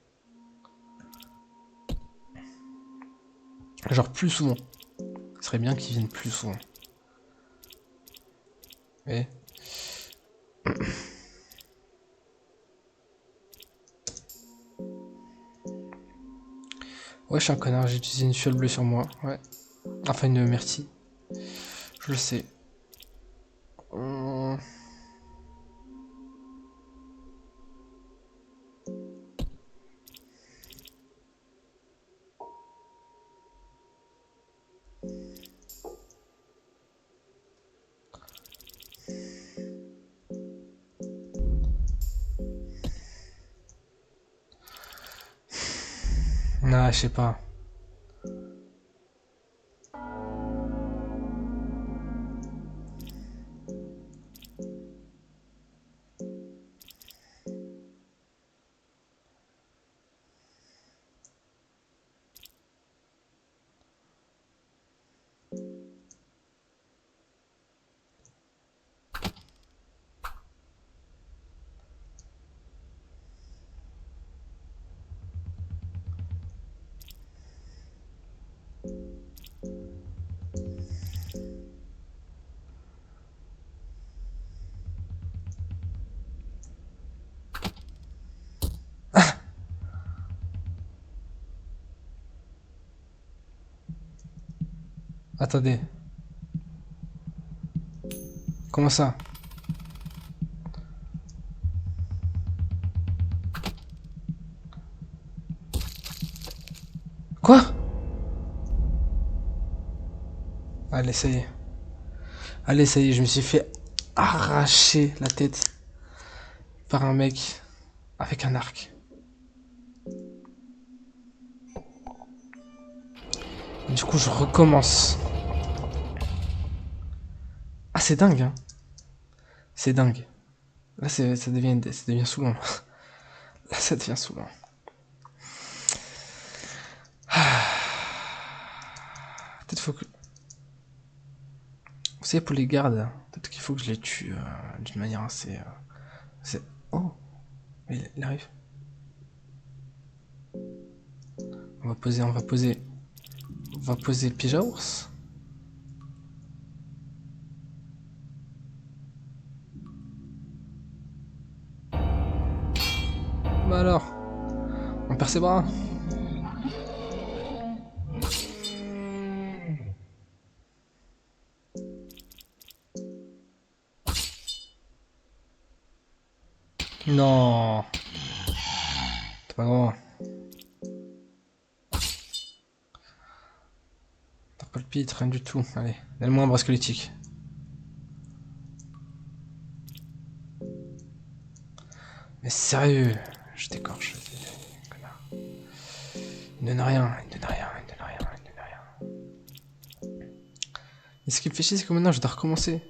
Genre plus souvent. Ce serait bien qu'il vienne plus souvent. Mais... Ouais, je suis un connard, j'ai utilisé une fiole bleue sur moi. Ouais. Enfin, une myrtille. Je le sais. Non, je sais pas. Attendez. Comment ça? Quoi? Allez, ça y est. Allez, ça y est, je me suis fait arracher la tête par un mec avec un arc. Du coup, je recommence. Ah, c'est dingue, hein. C'est dingue. Là, ça devient saoulant. Là, ça devient saoulant. Peut-être faut que... Vous savez, pour les gardes, peut-être qu'il faut que je les tue d'une manière assez... Oh, il arrive. On va poser le piège à ours. Bah alors, on perd ses bras. Non. T'as pas le droit. T'as pas le pit, rien du tout. Allez, donne-moi un bras squelettique. Mais sérieux, je t'écorche. Connard. Il ne donne rien, il ne donne rien, il ne donne rien, il ne donne rien. Et ce qui me fait chier, c'est que maintenant je dois recommencer.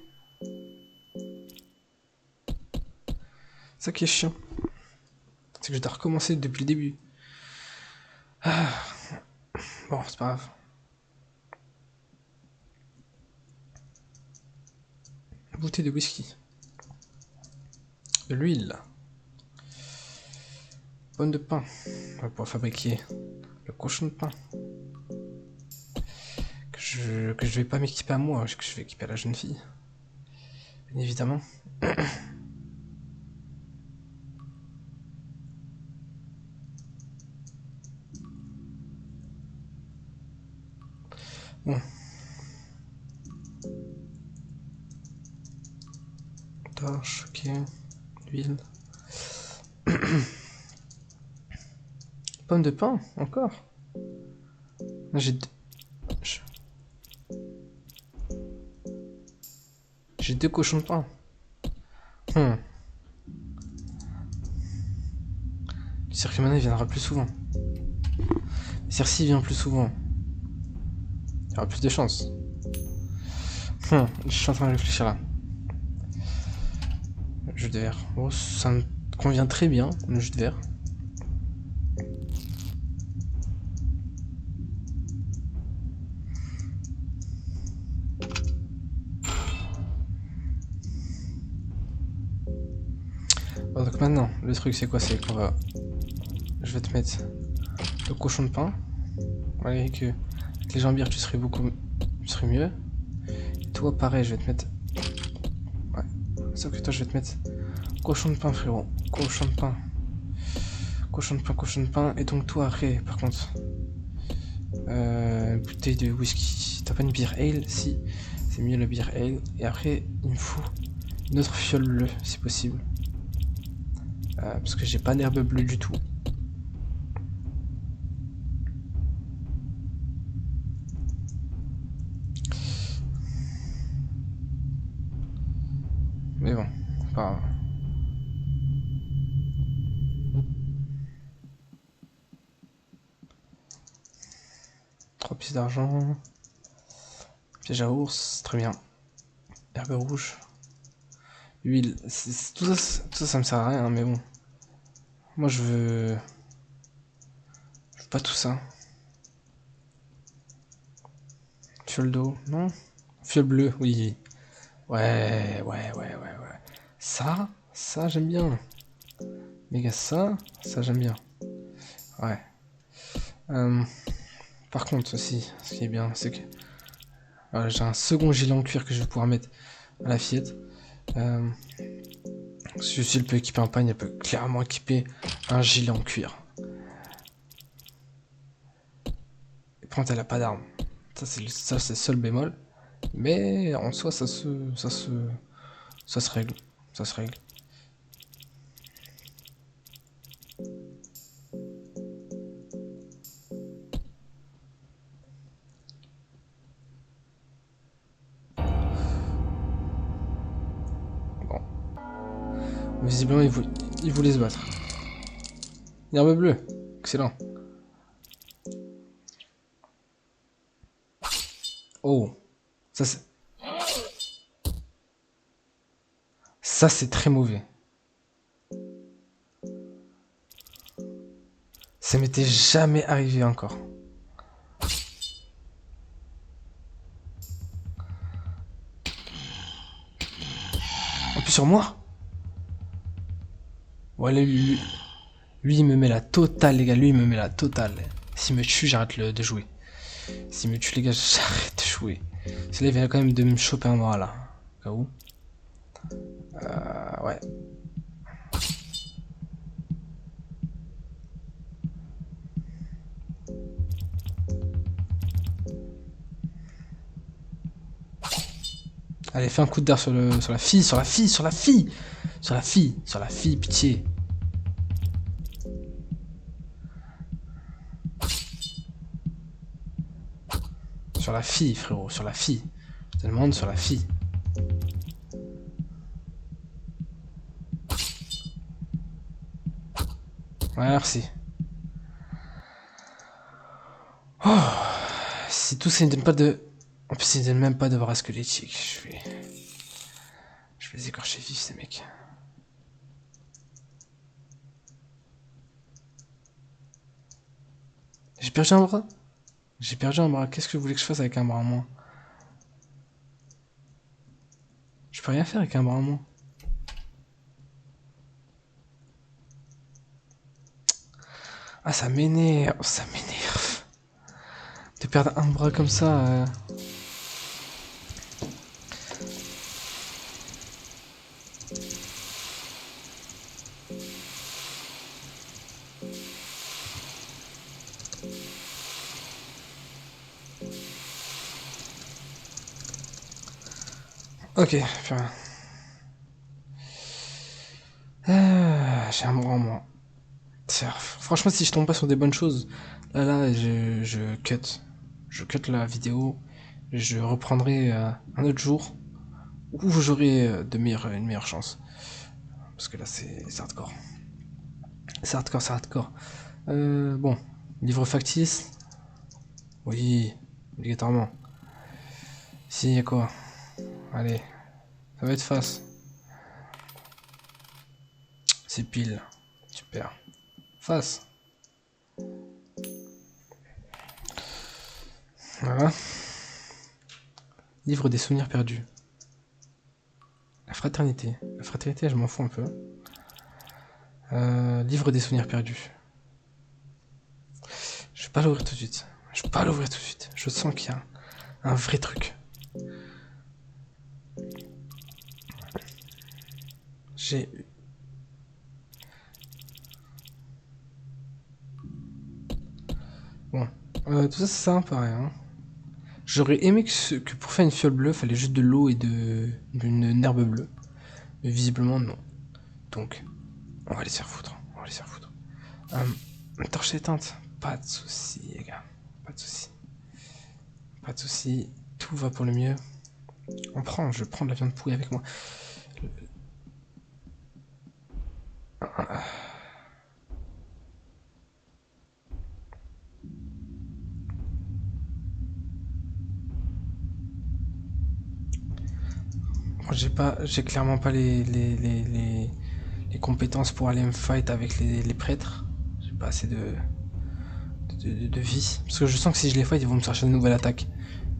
C'est ça qui est chiant. C'est que je dois recommencer depuis le début. Ah. Bon, c'est pas grave. Bouteille de whisky. De l'huile. Pomme de pain. On va pouvoir fabriquer le cochon de pain. Que je vais pas m'équiper à moi, que je vais équiper à la jeune fille. Bien évidemment. Bon. Torche, ok. Huile. Pomme de pain, encore. J'ai deux cochons de pain. C'est-à-dire que maintenant il viendra plus souvent. C'est-à-dire s'il vient plus souvent, il y aura plus de chances. Je suis en train de réfléchir là. Jeu de verre. Oh, ça me convient très bien, le jeu de verre. Bon, donc maintenant, le truc c'est quoi? C'est qu'on va... Je vais te mettre le cochon de pain. Malgré que avec les jambières tu serais beaucoup... Tu serais mieux. Et toi pareil, je vais te mettre... Ouais. Sauf que toi je vais te mettre... Cochon de pain frérot. Cochon de pain. Cochon de pain, cochon de pain. Et donc toi après, par contre... bouteille de whisky. T'as pas une bière ale? Si. C'est mieux la bière ale. Et après, il me faut une autre fiole bleue, si possible. Parce que j'ai pas d'herbe bleue du tout. Mais bon, pas grave. Trois pièces d'argent. Piège à ours, très bien. Herbe rouge. Huile. Tout ça, ça me sert à rien, hein, mais bon. Moi, je veux... Je veux pas tout ça. Fiole d'eau, non? Fiole bleue, oui. Ouais. Ça, j'aime bien. Les gars, ça j'aime bien. Ouais. Par contre, aussi, ce qui est bien, c'est que... Voilà, j'ai un second gilet en cuir que je vais pouvoir mettre à la fillette. Si elle peut équiper un pagne, elle peut clairement équiper un gilet en cuir. Et par contre, elle a pas d'arme. Ça, c'est le seul bémol. Mais en soi, ça se règle. Ça se règle. Bon. Visiblement, il voulait se battre. Herbe bleue. Excellent. Oh. Ça, c'est très mauvais. Ça m'était jamais arrivé encore. En plus sur moi. Voilà, lui, il me met la totale, les gars. Lui, il me met la totale. S'il me tue, j'arrête de jouer. S'il me tue, les gars, j'arrête de jouer. Parce que là, il vient quand même de me choper un bras, là. Au cas où. Ouais. Allez, fais un coup de dard sur la fille, sur la fille, sur la fille, sur la fille, sur la fille, pitié. Sur la fille, frérot, sur la fille. Je te demande sur la fille. Ouais, merci. Oh, si tout ça ne donne pas de... En plus, ils ne donnent même pas de bras squelettiques. Je vais les écorcher vifs, ces mecs. J'ai perdu un bras. J'ai perdu un bras. Qu'est-ce que vous voulez que je fasse avec un bras en moins? Je peux rien faire avec un bras en moins. Ah, ça m'énerve. Ça m'énerve. De perdre un bras comme ça... Ok, putain. J'ai un bras en moins. Franchement, si je tombe pas sur des bonnes choses, là, je cut. Je cut la vidéo. Je reprendrai un autre jour où j'aurai une meilleure chance. Parce que là, c'est hardcore. C'est hardcore, c'est hardcore. Bon, livre factice. Oui, obligatoirement. Si, y'a quoi? Allez, ça va être face. C'est pile. Super. Face. Voilà. Livre des souvenirs perdus. La fraternité. La fraternité, je m'en fous un peu. Livre des souvenirs perdus. Je vais pas l'ouvrir tout de suite. Je vais pas l'ouvrir tout de suite. Je sens qu'il y a un vrai truc. J'ai... Bon. Tout ça, c'est ça, pareil. Hein. J'aurais aimé que pour faire une fiole bleue, fallait juste de l'eau et d'une herbe bleue. Mais visiblement, non. Donc, on va les faire foutre. On va les faire foutre. Torche éteinte. Pas de soucis, les gars. Pas de soucis. Pas de soucis. Tout va pour le mieux. Je prends de la viande pourrie avec moi. J'ai clairement pas les compétences pour aller me fight avec les prêtres. J'ai pas assez de vie. Parce que je sens que si je les fight, ils vont me chercher une nouvelle attaque.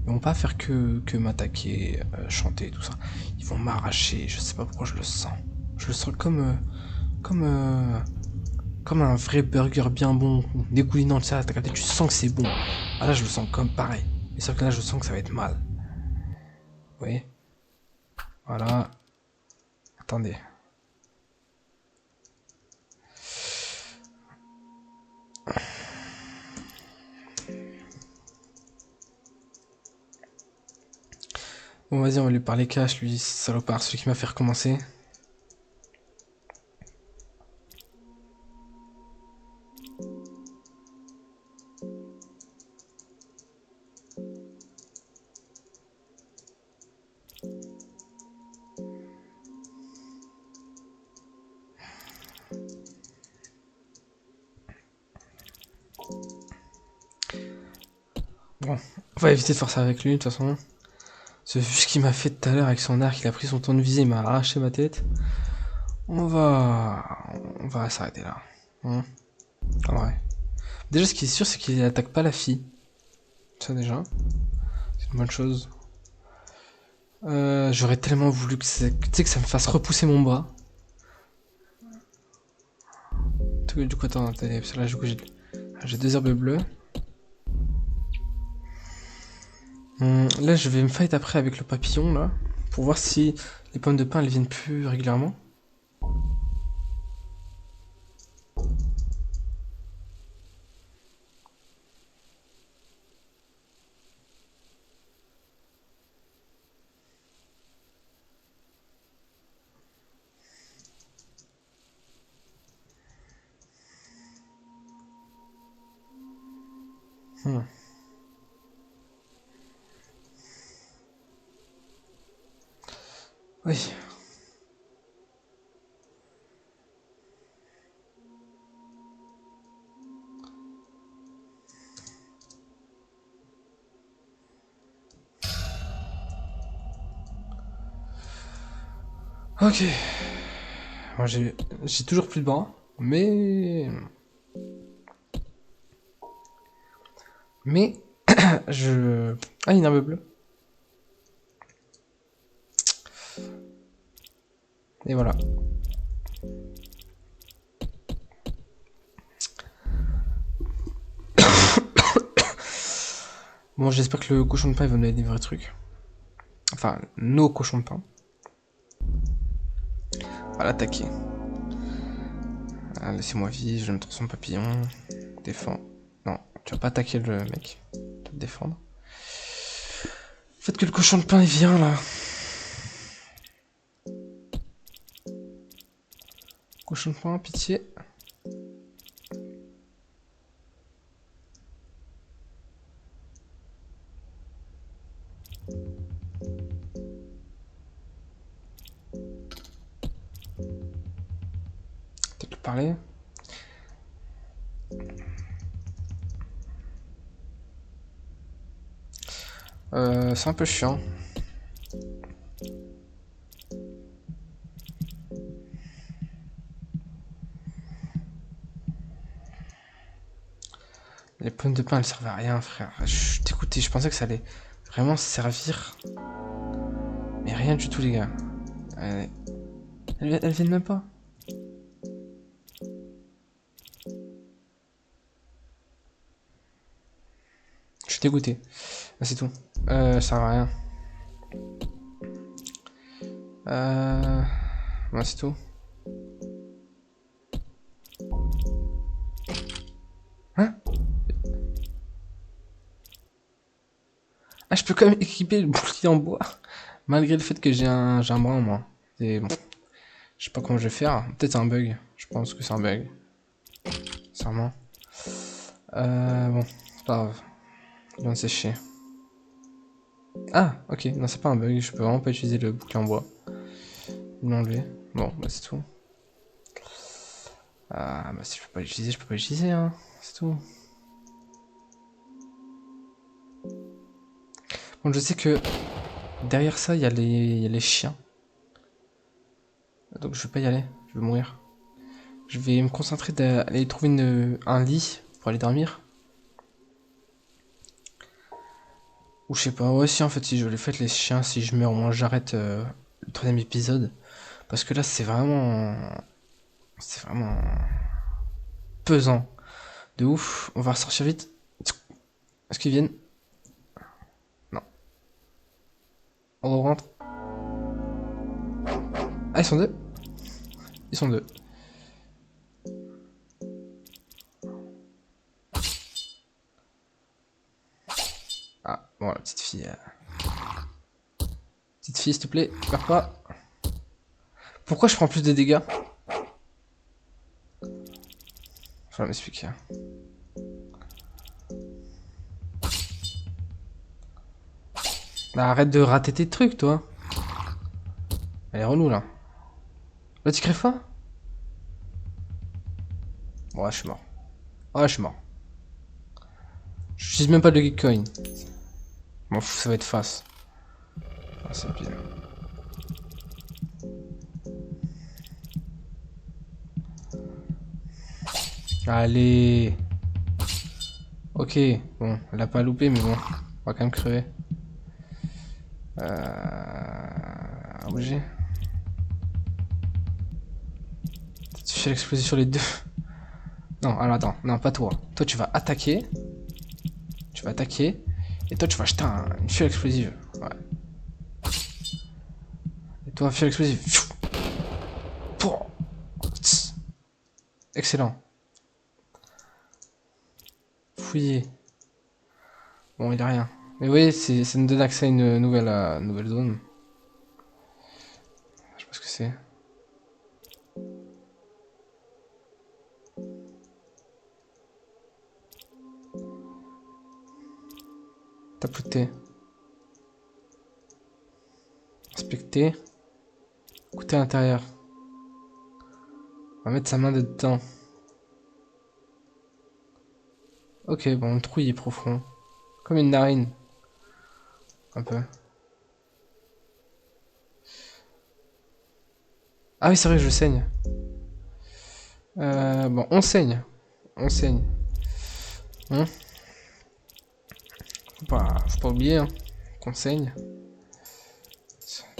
Ils vont pas faire que m'attaquer, chanter, tout ça. Ils vont m'arracher, je sais pas pourquoi je le sens. Je le sens comme, comme un vrai burger bien bon, dégoulinant de ça. Tu sens que c'est bon. Ah là, je le sens comme pareil. Mais sauf que là, je sens que ça va être mal. Vous voyez? Voilà. Attendez. Bon, vas-y, on va lui parler cash, lui, salopard, celui qui m'a fait recommencer. Bon, on va éviter de faire ça avec lui, de toute façon. C'est vu ce qu'il m'a fait tout à l'heure avec son arc, il a pris son temps de visée, il m'a arraché ma tête. On va s'arrêter là. Hein, ouais. Déjà, ce qui est sûr, c'est qu'il attaque pas la fille. Ça, déjà. C'est une bonne chose. J'aurais tellement voulu que ça me fasse repousser mon bras. Du coup, attends, parce que là, du coup, j'ai deux herbes bleues. Là, je vais me fight après avec le papillon, là. Pour voir si les pommes de pin, elles viennent plus régulièrement. Hmm. Oui. Ok. Moi j'ai toujours plus de bras, mais je ah une herbe bleue. Et voilà. Bon, j'espère que le cochon de pain il va me donner des vrais trucs. Enfin, nos cochons de pain. On va l'attaquer. Ah, laissez-moi vivre, je me transforme en papillon. Défends. Non, tu vas pas attaquer le mec. Tu vas te défendre. Faites que le cochon de pain il vient là. Cochon de pain, pitié. Peut-être le parler. C'est un peu chiant. Les pommes de pain elles servent à rien, frère. Je suis dégoûté, je pensais que ça allait vraiment servir. Mais rien du tout, les gars. Elles, elles viennent même pas. Je suis dégoûté. Ah, c'est tout. Ça sert à rien. Ouais, c'est tout. Hein? Ah, je peux quand même équiper le bouclier en bois. Malgré le fait que j'ai un bras, moi. Et bon, je sais pas comment je vais faire. Peut-être c'est un bug. Je pense que c'est un bug. Sûrement. Bon, c'est pas grave. Il vient de sécher. Ah, ok. Non, c'est pas un bug. Je peux vraiment pas utiliser le bouclier en bois. Il m'a enlevé. Bon, bah c'est tout. Ah, bah si je peux pas l'utiliser, je peux pas l'utiliser, hein. C'est tout. Bon, je sais que derrière ça, il y a les chiens. Donc je vais pas y aller. Je vais mourir. Je vais me concentrer d'aller trouver un lit pour aller dormir. Ou je sais pas, ouais si en fait si je les fais les chiens, si je meurs au moins j'arrête le troisième épisode. Parce que là c'est vraiment... C'est vraiment pesant. De ouf, on va ressortir vite. Est-ce qu'ils viennent? Non. On rentre. Ah ils sont deux? Ils sont deux. Ah bon la petite fille. Petite fille s'il te plaît, meurs pas. Pourquoi je prends plus de dégâts? Faut m'expliquer. Bah, arrête de rater tes trucs toi. Elle est relou là. Là tu crèves pas? Bon ouais je suis mort. Ouais je suis mort. Je n'utilise même pas de Gitcoin. Bon ça va être face. Ah, c'est pire. Allez. Ok, bon, elle a pas loupé, mais bon, on va quand même crever. Bouger. Tu fais l'exploser sur les deux. Non, alors attends, non, pas toi. Toi, tu vas attaquer. Tu vas attaquer. Et toi, tu vas jeter une fiole explosive. Ouais. Et toi, fiole explosive. Pouah. Excellent. Fouillé. Bon, il a rien. Mais oui, ça nous donne accès à une nouvelle zone. Je sais pas ce que c'est. Tapoter. Inspecter. Écouter à l'intérieur. On va mettre sa main dedans. Ok, bon, le trou il est profond. Comme une narine. Un peu. Ah oui, c'est vrai, je saigne. Bon, on saigne. On saigne. Hein, faut pas oublier hein, qu'on saigne.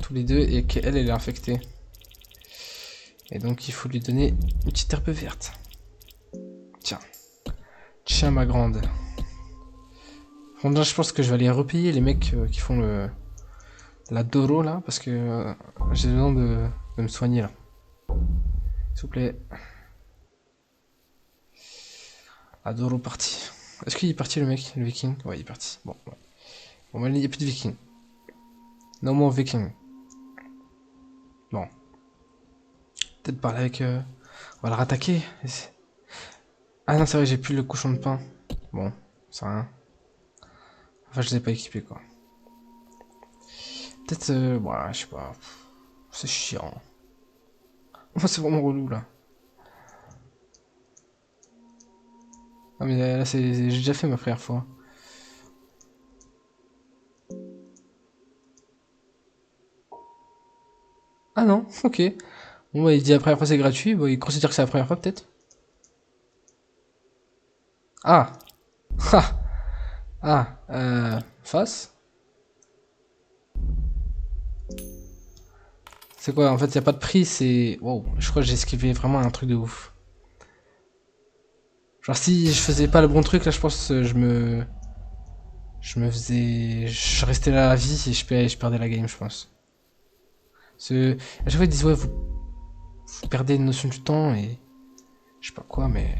Tous les deux et qu'elle, elle est infectée. Et donc il faut lui donner une petite herbe verte. Tiens. Tiens ma grande. Bon, là, je pense que je vais aller repayer les mecs qui font la Doro là. Parce que j'ai besoin de me soigner là. S'il vous plaît. La Doro parti. Est-ce qu'il est parti le mec, le viking? Ouais, il est parti. Bon, ouais. Bon, il n'y a plus de viking. No more viking. Bon. Peut-être parler avec... On va le rattaquer. Ah non, c'est vrai, j'ai plus le cochon de pain. Bon, c'est rien. Enfin, je les ai pas équipés, quoi. Peut-être... ouais, je sais pas. C'est chiant. C'est vraiment relou, là. Ah, mais là, j'ai déjà fait ma première fois. Ah non, ok. Bon, bah, il dit la première fois c'est gratuit. Bon, il considère que c'est la première fois, peut-être. Ah. Ha. Ah. Face. C'est quoi? En fait, y a pas de prix, c'est... Wow, je crois que j'ai esquivé vraiment un truc de ouf. Genre, si je faisais pas le bon truc, là, je pense que Je me faisais... Je restais là à vie et je perdais la game, je pense. À chaque fois, ils disent, ouais, vous perdez une notion du temps et... Je sais pas quoi, mais...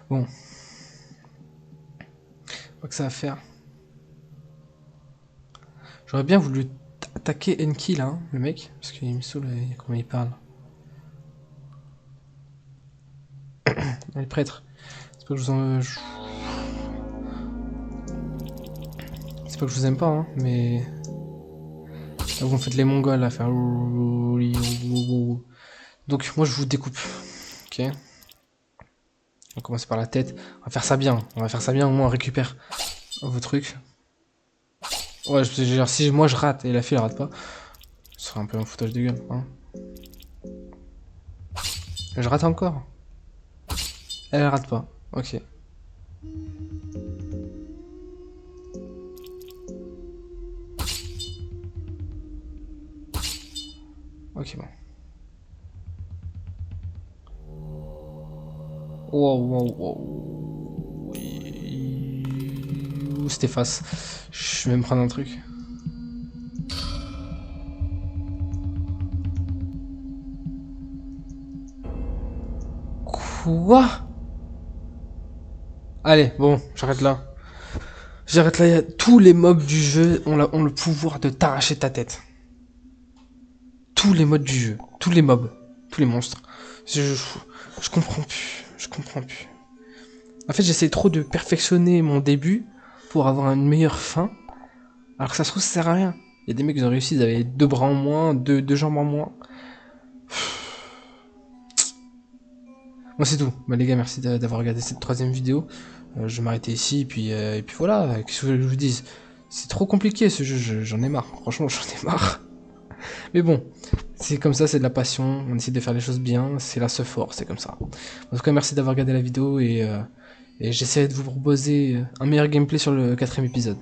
Bon. Pas que ça à faire. J'aurais bien voulu attaquer Enki, là, hein, le mec. Parce qu'il me saoule, comment il parle. Les prêtres. C'est pas que je vous en... C'est pas que je vous aime pas, hein, mais... Là, vous me faites les mongols à faire... Donc, moi, je vous découpe. Ok. On commence par la tête. On va faire ça bien. On va faire ça bien, au moins on récupère vos trucs. Ouais, genre, si moi je rate et la fille elle rate pas, ce serait un peu un foutage de gueule. Hein. Je rate encore. Elle rate pas. Ok. Ok, bon. Wow, wow, wow. C'était face. Je vais me prendre un truc. Quoi? Allez, bon, j'arrête là. J'arrête là, tous les mobs du jeu ont le pouvoir de t'arracher ta tête. Tous les modes du jeu, tous les mobs, tous les monstres. Je comprends plus, je comprends plus. En fait, j'essaie trop de perfectionner mon début pour avoir une meilleure fin, alors que ça se trouve, ça sert à rien. Il y a des mecs qui ont réussi, ils avaient 2 bras en moins, deux jambes en moins. Moi, c'est tout. Bah, les gars, merci d'avoir regardé cette 3ème vidéo. Je vais m'arrêter ici, et puis voilà. Qu'est-ce que je vous dise? C'est trop compliqué ce jeu, j'en ai marre. Franchement, j'en ai marre. Mais bon, c'est comme ça, c'est de la passion. On essaie de faire les choses bien. C'est la seule force, c'est comme ça. En tout cas, merci d'avoir regardé la vidéo et j'essaierai de vous proposer un meilleur gameplay sur le 4ème épisode.